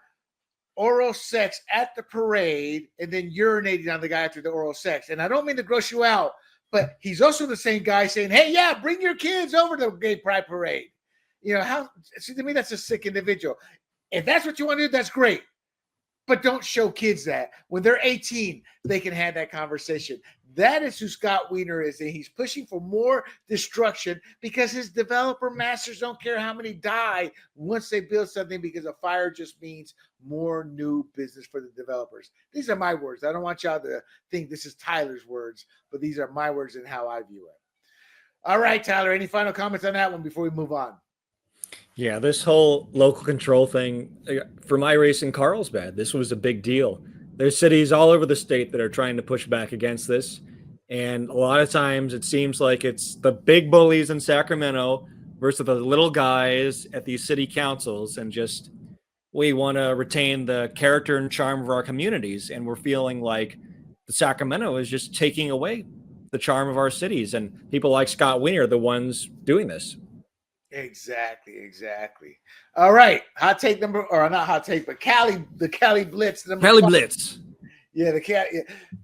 oral sex at the parade and then urinating on the guy after the oral sex. And I don't mean to gross you out, but he's also the same guy saying, hey, yeah, bring your kids over to the Gay Pride Parade. See, to me, that's a sick individual. If that's what you want to do, that's great. But don't show kids that. When they're 18, they can have that conversation. That is who Scott Wiener is. And he's pushing for more destruction because his developer masters don't care how many die once they build something, because a fire just means more new business for the developers. These are my words. I don't want y'all to think this is Tyler's words, but these are my words and how I view it. All right, Tyler, any final comments on that one before we move on? Yeah, this whole local control thing, for my race in Carlsbad, this was a big deal. There's cities all over the state that are trying to push back against this. And a lot of times it seems like it's the big bullies in Sacramento versus the little guys at these city councils. And just, we want to retain the character and charm of our communities. And we're feeling like the Sacramento is just taking away the charm of our cities. And people like Scott Wiener are the ones doing this. Exactly. All right. Hot take number, or not hot take, but the Cali-Blitz. Cali-Blitz. Yeah,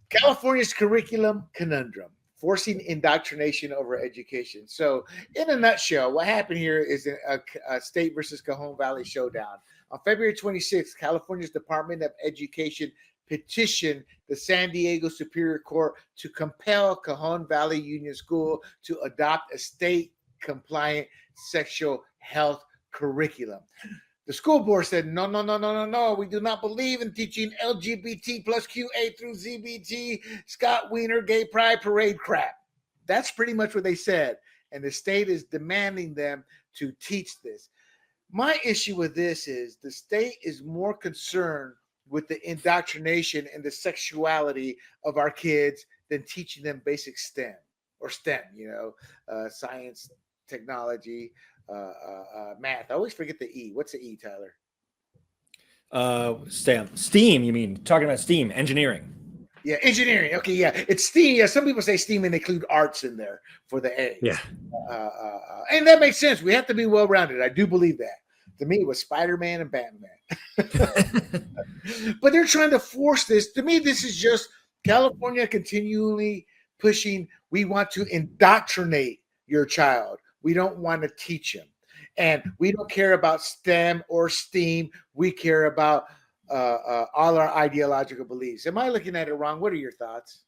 California's curriculum conundrum, forcing indoctrination over education. So in a nutshell, what happened here is a state versus Cajon Valley showdown. On February 26th, California's Department of Education petitioned the San Diego Superior Court to compel Cajon Valley Union School to adopt a state-compliant sexual health curriculum. The school board said, no. We do not believe in teaching LGBT plus QA through ZBT, Scott Wiener, Gay Pride Parade crap. That's pretty much what they said. And the state is demanding them to teach this. My issue with this is the state is more concerned with the indoctrination and the sexuality of our kids than teaching them basic STEM or STEM, science, technology, math. I always forget the E. What's the E, Tyler? STEAM, you mean? Talking about STEAM, engineering. Yeah, engineering. Okay, yeah, it's STEAM. Yeah, some people say STEAM and they include arts in there for the A. Yeah. And that makes sense. We have to be well-rounded. I do believe that. To me, it was Spider-Man and Batman. But they're trying to force this. To me, this is just California continually pushing. We want to indoctrinate your child. We don't want to teach him. And we don't care about STEM or STEAM. We care about all our ideological beliefs. Am I looking at it wrong? What are your thoughts?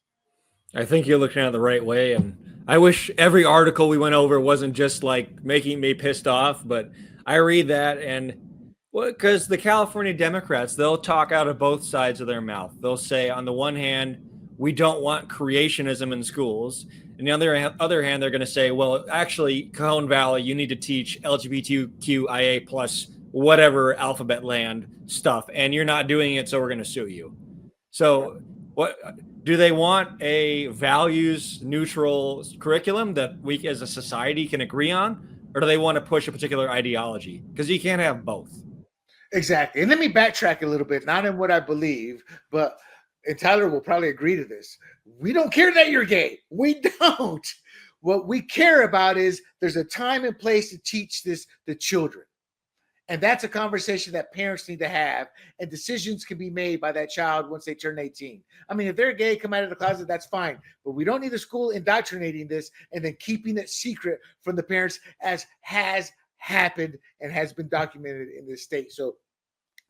I think you're looking at it the right way. And I wish every article we went over wasn't just like making me pissed off, but I read that and because the California Democrats, they'll talk out of both sides of their mouth. They'll say, on the one hand, we don't want creationism in schools. And on the other hand, they're going to say, well, actually, Cajon Valley, you need to teach LGBTQIA plus whatever alphabet land stuff, and you're not doing it, so we're going to sue you. So what do they want? A values neutral curriculum that we as a society can agree on? Or do they want to push a particular ideology? Because you can't have both. Exactly. And let me backtrack a little bit, not in what I believe, but and Tyler will probably agree to this. We don't care that you're gay. We don't. What we care about is there's a time and place to teach this to children. And that's a conversation that parents need to have, and decisions can be made by that child once they turn 18. I mean, if they're gay, come out of the closet, that's fine. But we don't need the school indoctrinating this and then keeping it secret from the parents, as has happened and has been documented in this state. So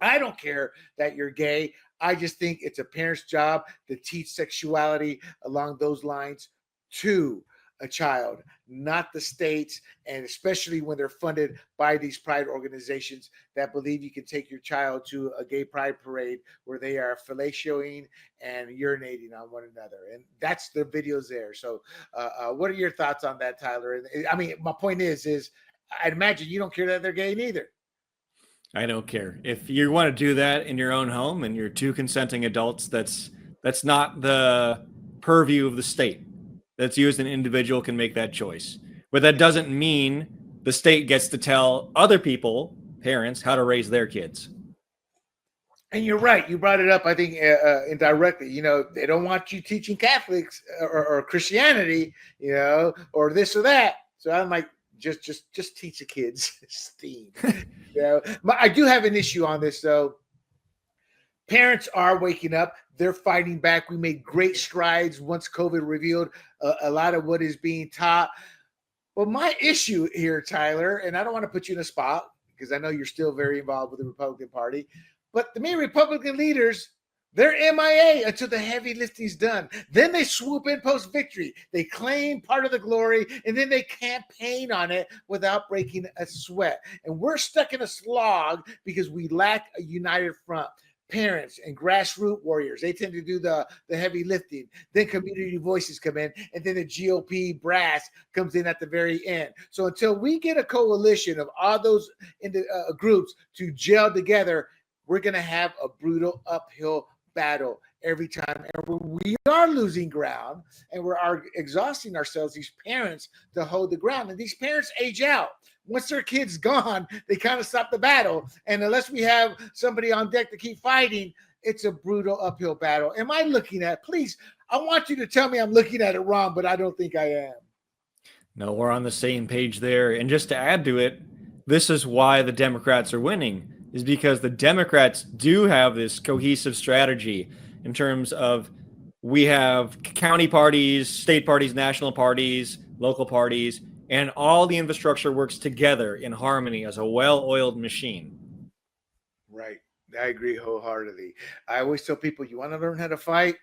I don't care that you're gay. I just think it's a parent's job to teach sexuality along those lines to a child, not the states, and especially when they're funded by these pride organizations that believe you can take your child to a gay pride parade where they are fellatioing and urinating on one another. And that's the videos there. So what are your thoughts on that, Tyler? And I mean, my point is I'd imagine you don't care that they're gay neither. I don't care. If you want to do that in your own home and you're two consenting adults, that's not the purview of the state. That's used, an individual can make that choice. But that doesn't mean the state gets to tell other people, parents, how to raise their kids. And you're right. You brought it up, I think, indirectly. You know, they don't want you teaching Catholics or Christianity, you know, or this or that. So I'm like, just teach the kids STEAM. You know, I do have an issue on this, though. Parents are waking up. They're fighting back. We made great strides once COVID revealed a lot of what is being taught. But my issue here, Tyler, and I don't want to put you in a spot because I know you're still very involved with the Republican Party, but the main Republican leaders, they're MIA until the heavy lifting is done. Then they swoop in post-victory. They claim part of the glory, and then they campaign on it without breaking a sweat. And we're stuck in a slog because we lack a united front. Parents and grassroots warriors, they tend to do the heavy lifting. Then community voices come in, and then the GOP brass comes in at the very end. So until we get a coalition of all those groups to gel together, we're going to have a brutal uphill battle every time. And we are losing ground, and we're exhausting ourselves, these parents, to hold the ground. And these parents age out. Once their kid's gone, they kind of stop the battle. And unless we have somebody on deck to keep fighting, it's a brutal uphill battle. Am I looking at, please, I want you to tell me I'm looking at it wrong, but I don't think I am. No, we're on the same page there. And just to add to it, this is why the Democrats are winning, is because the Democrats do have this cohesive strategy in terms of we have county parties, state parties, national parties, local parties, and all the infrastructure works together in harmony as a well-oiled machine. Right. I agree wholeheartedly. I always tell people, you want to learn how to fight?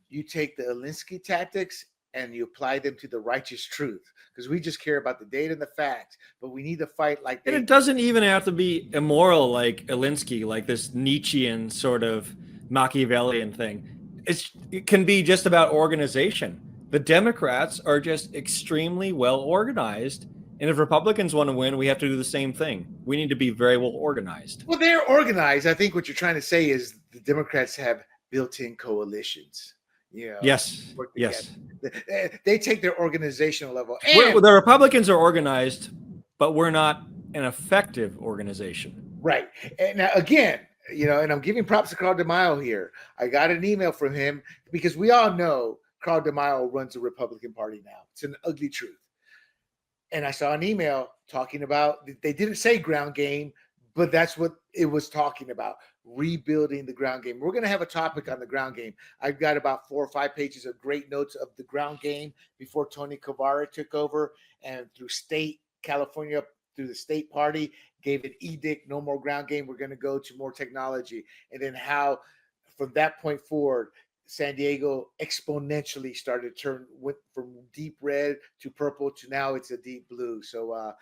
You take the Zelenskyy tactics and you apply them to the righteous truth, because we just care about the data and the facts, but we need to fight like And it doesn't even have to be immoral like Zelenskyy, like this Nietzschean sort of Machiavellian thing. It can be just about organization. The Democrats are just extremely well organized. And if Republicans want to win, we have to do the same thing. We need to be very well organized. Well, they're organized. I think what you're trying to say is the Democrats have built-in coalitions. You know, yes. Yes. They take their organizational level. And the Republicans are organized but we're not an effective organization. Right. And now, again, and I'm giving props to Carl DeMaio here. I got an email from him because we all know Carl DeMaio runs the Republican Party now. It's an ugly truth. And I saw an email talking about, they didn't say ground game, but that's what it was talking about, rebuilding the ground game. We're going to have a topic on the ground game. I've got about 4 or 5 pages of great notes of the ground game before Tony Cavara took over, and through California, through the state party, gave an edict, no more ground game. We're going to go to more technology. And then from that point forward, San Diego exponentially went from deep red to purple to now it's a deep blue. So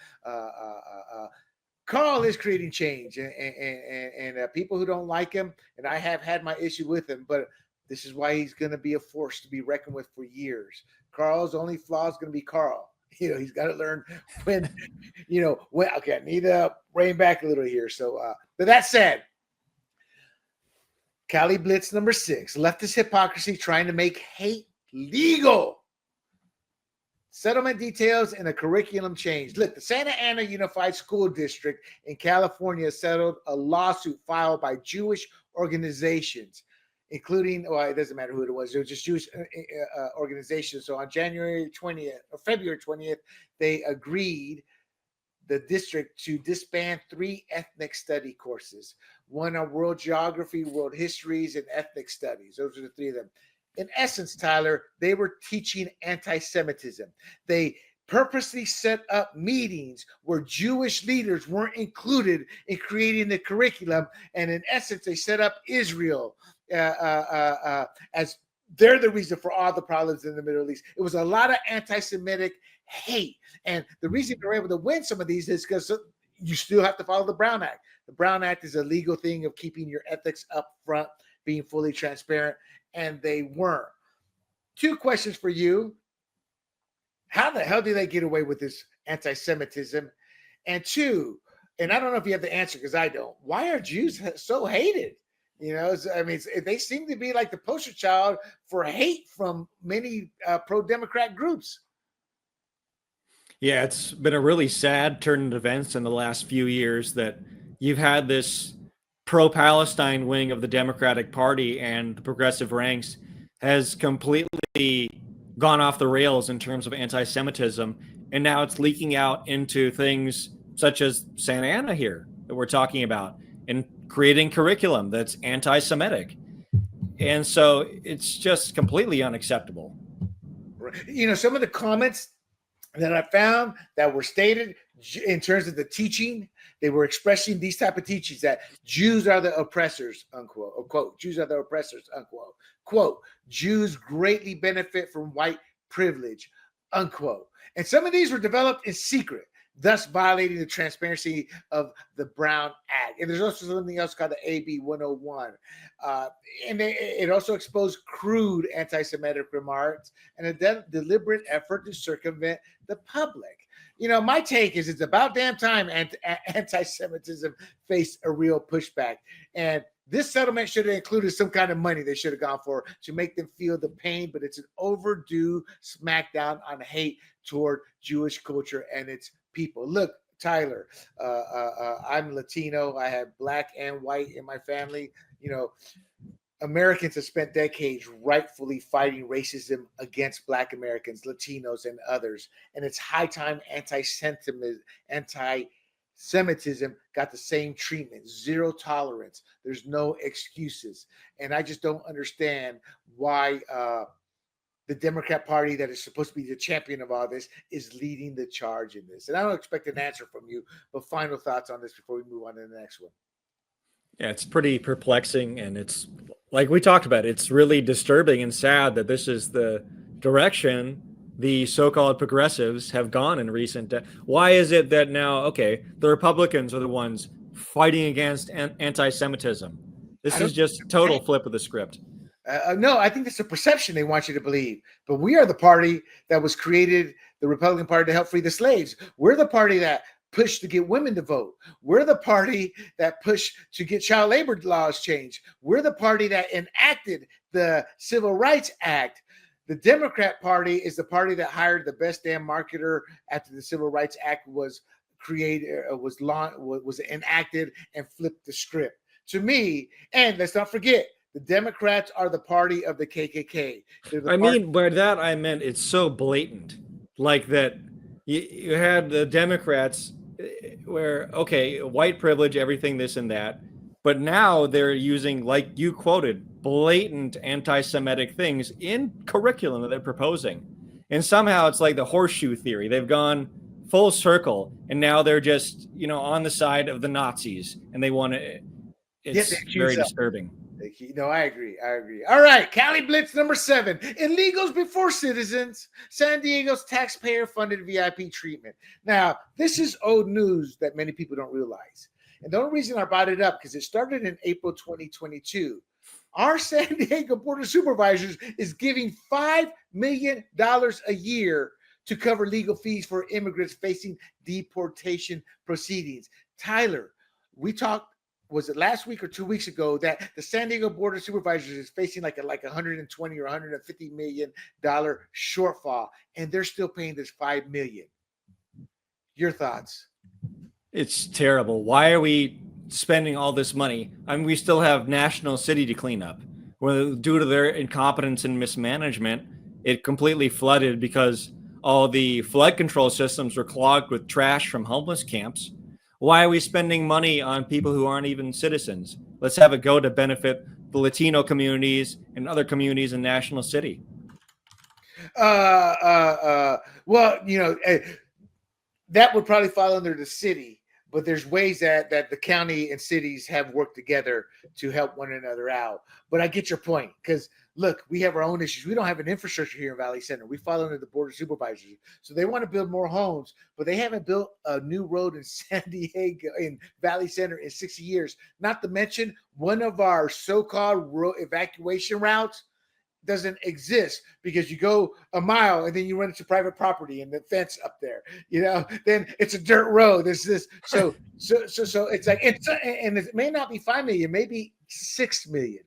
Carl is creating change, and people who don't like him, and I have had my issue with him, but this is why he's going to be a force to be reckoned with for years. Carl's only flaw is going to be Carl. He's got to learn when. Okay, I need to rein back a little here. So, but that said, Cali-Blitz number 6, leftist hypocrisy trying to make hate legal. Settlement details and a curriculum change. Look, the Santa Ana Unified School District in California settled a lawsuit filed by Jewish organizations, including, it doesn't matter who it was just Jewish organizations. So on January 20th or February 20th, they agreed, the district, to disband 3 ethnic study courses, one on world geography, world histories, and ethnic studies. Those are the 3 of them. In essence, Tyler, they were teaching anti-Semitism. They purposely set up meetings where Jewish leaders weren't included in creating the curriculum. And in essence, they set up Israel as they're the reason for all the problems in the Middle East. It was a lot of anti-Semitic hate. And the reason they're able to win some of these is because you still have to follow the Brown Act. The Brown Act is a legal thing of keeping your ethics up front, being fully transparent, and they weren't. 2 questions for you. How the hell did they get away with this anti-Semitism? And 2, and I don't know if you have the answer because I don't, why are Jews so hated? They seem to be like the poster child for hate from many pro-Democrat groups. Yeah, it's been a really sad turn of events in the last few years that you've had this pro-Palestine wing of the Democratic Party and the progressive ranks has completely gone off the rails in terms of anti-Semitism. And now it's leaking out into things such as Santa Ana here that we're talking about, and creating curriculum that's anti-Semitic. And so it's just completely unacceptable. Some of the comments that I found that were stated in terms of the teaching, they were expressing these type of teachings that Jews are the oppressors, unquote, or quote, Jews are the oppressors, unquote, quote, Jews greatly benefit from white privilege, unquote. And some of these were developed in secret, thus violating the transparency of the Brown Act. And there's also something else called the AB 101. And it also exposed crude anti-Semitic remarks and a deliberate effort to circumvent the public. My take is it's about damn time anti-Semitism faced a real pushback. And this settlement should have included some kind of money they should have gone for to make them feel the pain, but it's an overdue smackdown on hate toward Jewish culture and its people. Look, Tyler, I'm Latino. I have black and white in my family. Americans have spent decades rightfully fighting racism against Black Americans, Latinos, and others. And it's high time anti-Semitism got the same treatment, zero tolerance. There's no excuses. And I just don't understand why the Democrat Party, that is supposed to be the champion of all this, is leading the charge in this. And I don't expect an answer from you, but final thoughts on this before we move on to the next one. Yeah, it's pretty perplexing, and it's like we talked about, it's really disturbing and sad that this is the direction the so-called progressives have gone in recent. Why is it that now, the Republicans are the ones fighting against anti-Semitism? This is just total flip of the script. No, I think it's a perception they want you to believe. But we are the party that was created, the Republican Party, to help free the slaves. We're the party that pushed to get women to vote. We're the party that pushed to get child labor laws changed. We're the party that enacted the Civil Rights Act. The Democrat Party is the party that hired the best damn marketer after the Civil Rights Act was was enacted and flipped the script. To me, and let's not forget, the Democrats are the party of the KKK. By that I meant it's so blatant, like that you had the Democrats where, okay, white privilege, everything, this and that, but now they're using, like you quoted, blatant anti-Semitic things in curriculum that they're proposing. And somehow it's like the horseshoe theory. They've gone full circle, and now they're just, on the side of the Nazis, and they want to. It's very disturbing. No, I agree. All right, Cali-Blitz number 7. Illegals before citizens. San Diego's taxpayer-funded VIP treatment. Now, this is old news that many people don't realize. And the only reason I brought it up because it started in April 2022. Our San Diego Board of Supervisors is giving $5 million a year to cover legal fees for immigrants facing deportation proceedings. Tyler, we talked, was it last week or 2 weeks ago, that the San Diego Board of Supervisors is facing like $120 or $150 million shortfall, and they're still paying this $5 million. Your thoughts? It's terrible. Why are we spending all this money? I mean, we still have National City to clean up. Well, due to their incompetence and mismanagement, it completely flooded because all the flood control systems were clogged with trash from homeless camps. Why are we spending money on people who aren't even citizens? Let's have it go to benefit the Latino communities and other communities in National City. Well, that would probably fall under the city, but there's ways that the county and cities have worked together to help one another out. But I get your point, because look, we have our own issues. We don't have an infrastructure here in Valley Center. We fall under the Board of Supervisors. So they want to build more homes, but they haven't built a new road in San Diego, in Valley Center, in 60 years. Not to mention, one of our so-called evacuation routes doesn't exist because you go a mile and then you run into private property and the fence up there, then it's a dirt road. There's this. So it's like, and it may not be 5 million, maybe 6 million.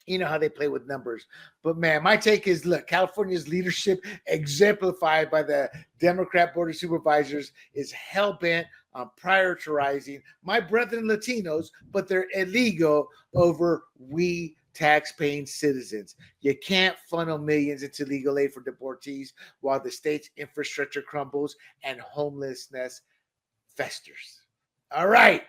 You know how they play with numbers. But man, my take is, look, California's leadership, exemplified by the Democrat Board of Supervisors, is hell-bent on prioritizing my brethren Latinos, but they're illegal over we tax-paying citizens. You can't funnel millions into legal aid for deportees while the state's infrastructure crumbles and homelessness festers. All right.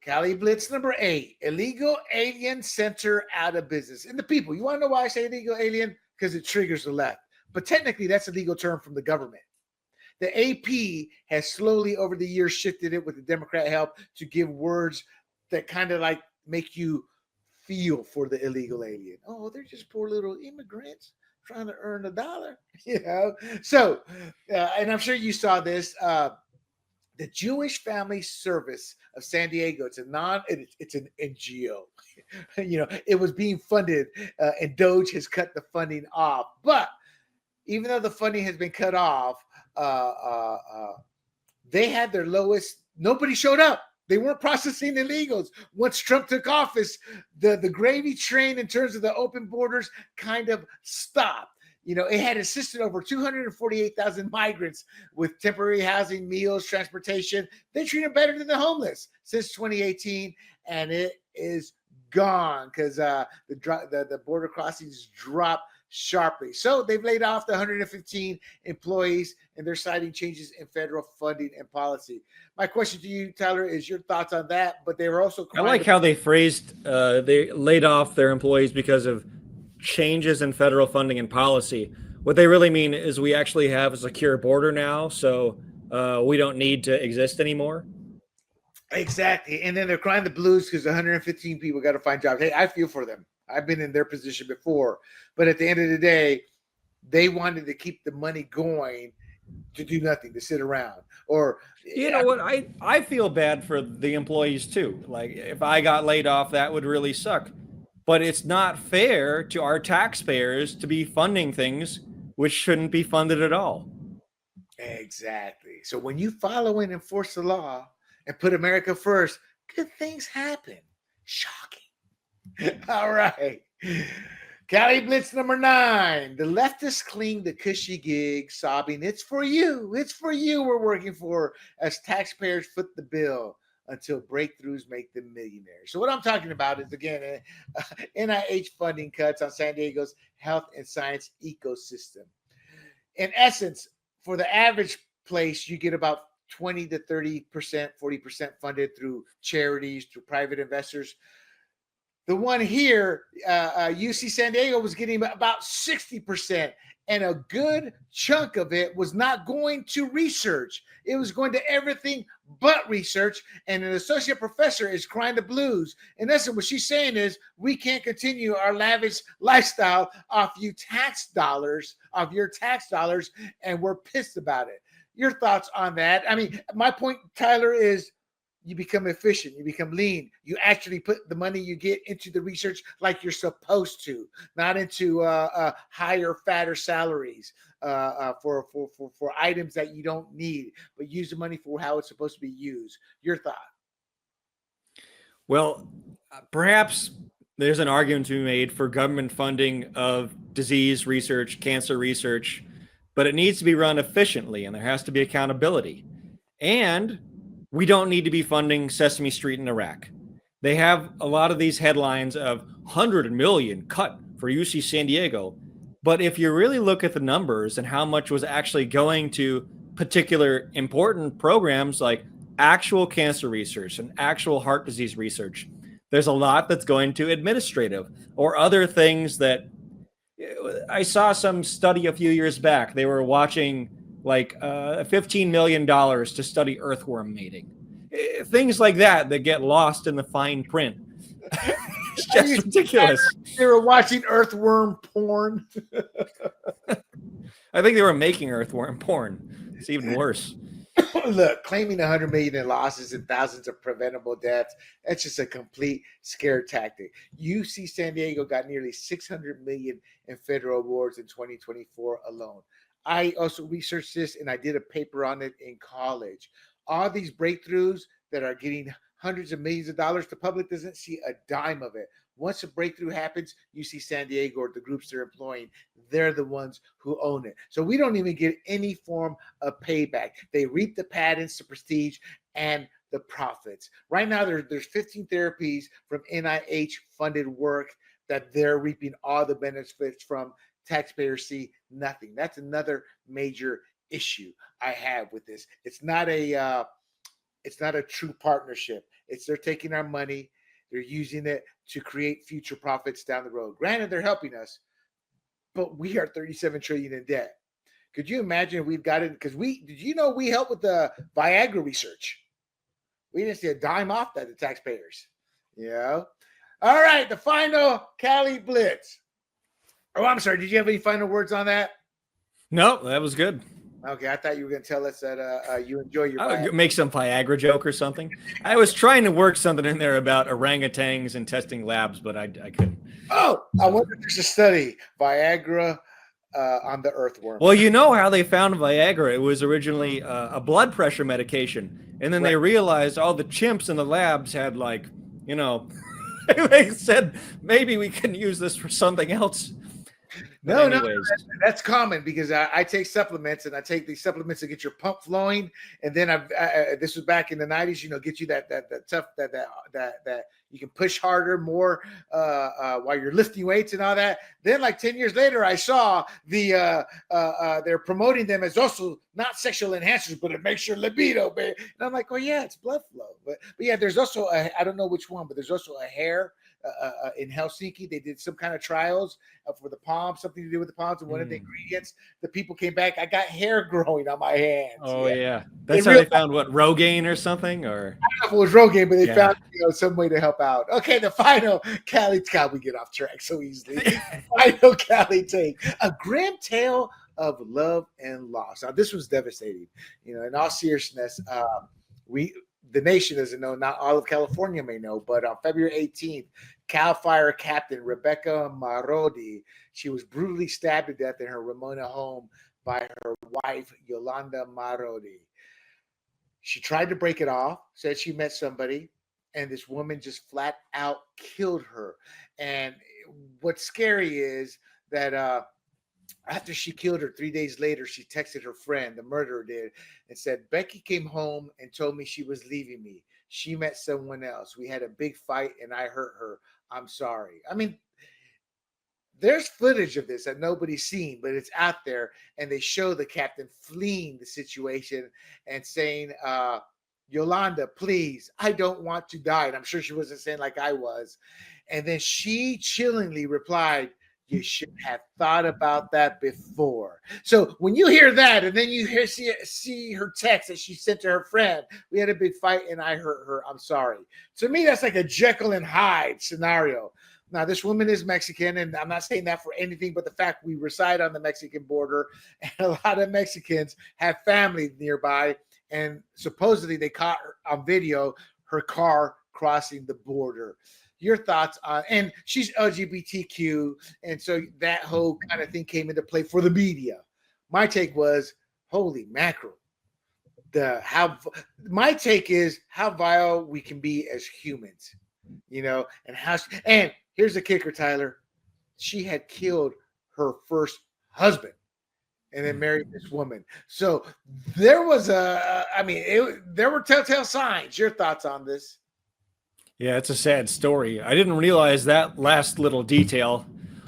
Cali-Blitz number 8, illegal alien center out of business. And the people, you want to know why I say illegal alien? Because it triggers the left. But technically, that's a legal term from the government. The AP has slowly over the years shifted it with the Democrat help to give words that kind of like make you feel for the illegal alien. Oh, they're just poor little immigrants trying to earn $1. So, and I'm sure you saw this. The Jewish Family Service of San Diego. It's an NGO. It was being funded, and Doge has cut the funding off. But even though the funding has been cut off, they had their lowest. Nobody showed up. They weren't processing illegals. Once Trump took office, the gravy train in terms of the open borders kind of stopped. It had assisted over 248,000 migrants with temporary housing, meals, transportation. They treat them better than the homeless since 2018, and it is gone because the border crossings dropped sharply. So they've laid off the 115 employees, and they're citing changes in federal funding and policy. My question to you, Tyler, is your thoughts on that? But they were also. I like how they phrased they laid off their employees because of changes in federal funding and policy. What they really mean is we actually have a secure border now, so we don't need to exist anymore. Exactly. And then they're crying the blues because 115 people got to find jobs. Hey, I feel for them. I've been in their position before. But at the end of the day, they wanted to keep the money going to do nothing, to sit around. Or know what? I feel bad for the employees too. Like, if I got laid off, that would really suck. But it's not fair to our taxpayers to be funding things which shouldn't be funded at all. Exactly. So when you follow and enforce the law and put America first, good things happen. Shocking. All right. Cali-Blitz number 9. The leftists cling the cushy gig, sobbing, "It's for you. It's for you we're working for," as taxpayers foot the bill until breakthroughs make them millionaires. So what I'm talking about is, again, NIH funding cuts on San Diego's health and science ecosystem. In essence, for the average place, you get about 20 to 30%, 40% funded through charities, through private investors. The one here, UC San Diego, was getting about 60%, and a good chunk of it was not going to research. It was going to everything but research, and an associate professor is crying the blues. In essence, what she's saying is, we can't continue our lavish lifestyle off your tax dollars, and we're pissed about it. Your thoughts on that? I mean, my point, Tyler, is you become efficient, you become lean, you actually put the money you get into the research like you're supposed to, not into higher, fatter salaries for items that you don't need, but use the money for how it's supposed to be used. Your thought? Well, perhaps there's an argument to be made for government funding of disease research, cancer research, but it needs to be run efficiently and there has to be accountability. And we don't need to be funding Sesame Street in Iraq. They have a lot of these headlines of 100 million cut for UC San Diego. But if you really look at the numbers and how much was actually going to particular important programs like actual cancer research and actual heart disease research, there's a lot that's going to administrative or other things that I saw some study a few years back. They were watching like $15 million to study earthworm mating. Things like that get lost in the fine print. It's just ridiculous. They were watching earthworm porn. I think they were making earthworm porn. It's even worse. Look, claiming 100 million in losses and thousands of preventable deaths, that's just a complete scare tactic. UC San Diego got nearly 600 million in federal awards in 2024 alone. I also researched this and I did a paper on it in college. All these breakthroughs that are getting hundreds of millions of dollars, the public doesn't see a dime of it. Once a breakthrough happens, UC San Diego or the groups they're employing, they're the ones who own it. So we don't even get any form of payback. They reap the patents, the prestige, and the profits. Right now, there's 15 therapies from NIH-funded work that they're reaping all the benefits from. Taxpayers see nothing. That's another major issue I have with this. It's not a true partnership. They're taking our money, they're using it to create future profits down the road. Granted, they're helping us, but we are 37 trillion in debt. Could you imagine if we've got it? Because did you know we helped with the Viagra research? We didn't see a dime off that, the taxpayers. Yeah. All right, the final Cali-Blitz. Oh, I'm sorry. Did you have any final words on that? No, that was good. Okay, I thought you were going to tell us that you enjoy your Viagra. Make some Viagra joke or something. I was trying to work something in there about orangutans and testing labs, but I couldn't. Oh, I wonder if there's a study, Viagra on the earthworm. Well, you know how they found Viagra. It was originally a blood pressure medication. And then they realized all the chimps in the labs had they said, maybe we can use this for something else. No, that's common because I take supplements and I take these supplements to get your pump flowing. And then this was back in the 90s, get you that tough that you can push harder, more while you're lifting weights and all that. Then like 10 years later, I saw they're promoting them as also not sexual enhancers, but it makes your libido, babe. And I'm like, oh yeah, it's blood flow. But yeah, there's also I don't know which one, but there's also a hair. In Helsinki, they did some kind of trials for the palms, something to do with the palms, and one of the ingredients. The people came back. I got hair growing on my hands. Oh yeah, that's how they found what, Rogaine or something, or I don't know if it was Rogaine, but they found some way to help out. Okay, the final Cali. God, we get off track so easily. Final Cali take, a grim tale of love and loss. Now this was devastating. In all seriousness, the nation doesn't know, not all of California may know, but on February 18th, Cal Fire Captain Rebecca Marodi, she was brutally stabbed to death in her Ramona home by her wife, Yolanda Marodi. She tried to break it off, said she met somebody, and this woman just flat out killed her. And what's scary is that after she killed her, 3 days later, she texted her friend, the murderer did, and said, Becky came home and told me she was leaving me. She met someone else. We had a big fight and I hurt her. I'm sorry. I mean, there's footage of this that nobody's seen, but it's out there. And they show the captain fleeing the situation and saying, Yolanda, please, I don't want to die. And I'm sure she wasn't saying like I was. And then she chillingly replied, you should have thought about that before. So when you hear that, and then you see her text that she sent to her friend, we had a big fight and I hurt her. I'm sorry. To me, that's like a Jekyll and Hyde scenario. Now, this woman is Mexican, and I'm not saying that for anything but the fact we reside on the Mexican border, and a lot of Mexicans have family nearby, and supposedly they caught her on video, her car crossing the border. Your thoughts on, and she's LGBTQ, and so that whole kind of thing came into play for the media. My take was, holy mackerel. My take is how vile we can be as humans, and here's the kicker, Tyler. She had killed her first husband and then married this woman. So there was there were telltale signs. Your thoughts on this? Yeah, it's a sad story. I didn't realize that last little detail.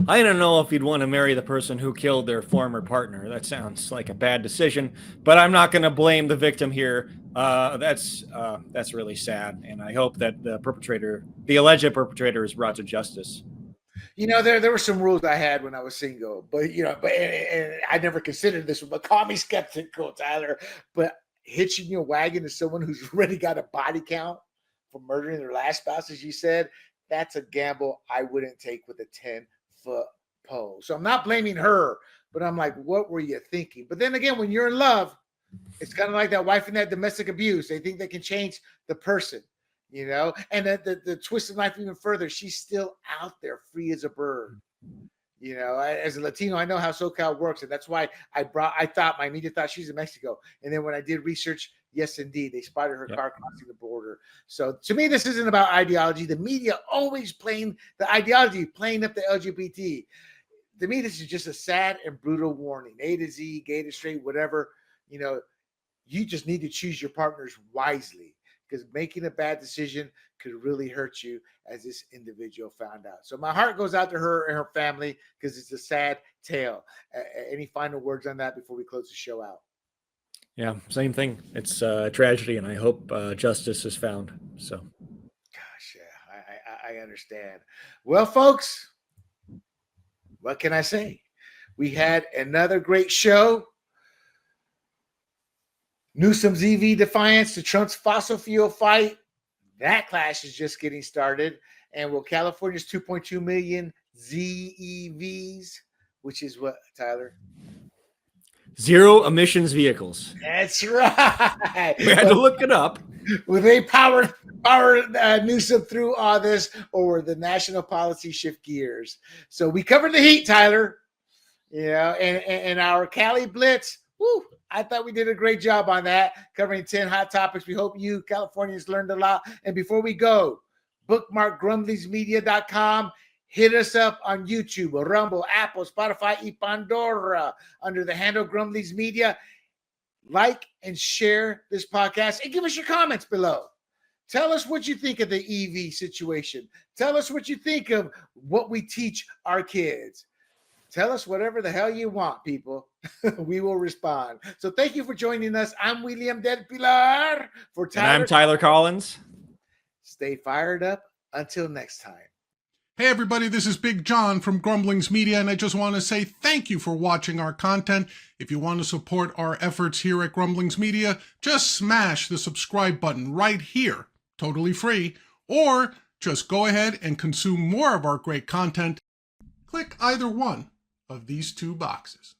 I don't know if you'd want to marry the person who killed their former partner. That sounds like a bad decision, but I'm not going to blame the victim here. That's really sad, and I hope that the alleged perpetrator, is brought to justice. There were some rules I had when I was single, but and I never considered this one. But call me skeptical, Tyler. But hitching your wagon to someone who's already got a body count for murdering their last spouse, as you said, that's a gamble I wouldn't take with a 10-foot pole. So I'm not blaming her, but I'm like, what were you thinking? But then again, when you're in love, it's kind of like that wife and that domestic abuse. They think they can change the person, and the twist of life even further. She's still out there free as a bird. As a Latino, I know how SoCal works. And that's why my immediate thought she's in Mexico. And then when I did research, yes, indeed, they spotted her car crossing the border. So to me, this isn't about ideology. The media always playing the ideology, playing up the LGBT. To me, this is just a sad and brutal warning. A to Z, gay to straight, whatever. You just need to choose your partners wisely, because making a bad decision could really hurt you, as this individual found out. So my heart goes out to her and her family, because it's a sad tale. Any final words on that before we close the show out? Yeah, same thing. It's a tragedy, and I hope justice is found. So, gosh, yeah, I understand. Well, folks, what can I say? We had another great show. Newsom's EV defiance to Trump's fossil fuel fight. That clash is just getting started. And will California's 2.2 million ZEVs, which is what, Tyler? Zero emissions vehicles. That's right. We had to look it up. Will they power Newsom through all this, or will the national policy shift gears? So we covered the heat, Tyler. And our Cali-Blitz. Woo, I thought we did a great job on that, covering 10 hot topics. We hope you Californians learned a lot. And before we go, bookmark grumblingsmedia.com. Hit us up on YouTube, Rumble, Apple, Spotify, and Pandora under the handle Grumblings Media. Like and share this podcast and give us your comments below. Tell us what you think of the EV situation. Tell us what you think of what we teach our kids. Tell us whatever the hell you want, people. We will respond. So thank you for joining us. I'm William Del Pilar. And I'm Tyler Collins. Stay fired up. Until next time. Hey everybody, this is Big John from Grumblings Media, and I just want to say thank you for watching our content. If you want to support our efforts here at Grumblings Media, just smash the subscribe button right here, totally free, or just go ahead and consume more of our great content. Click either one of these two boxes.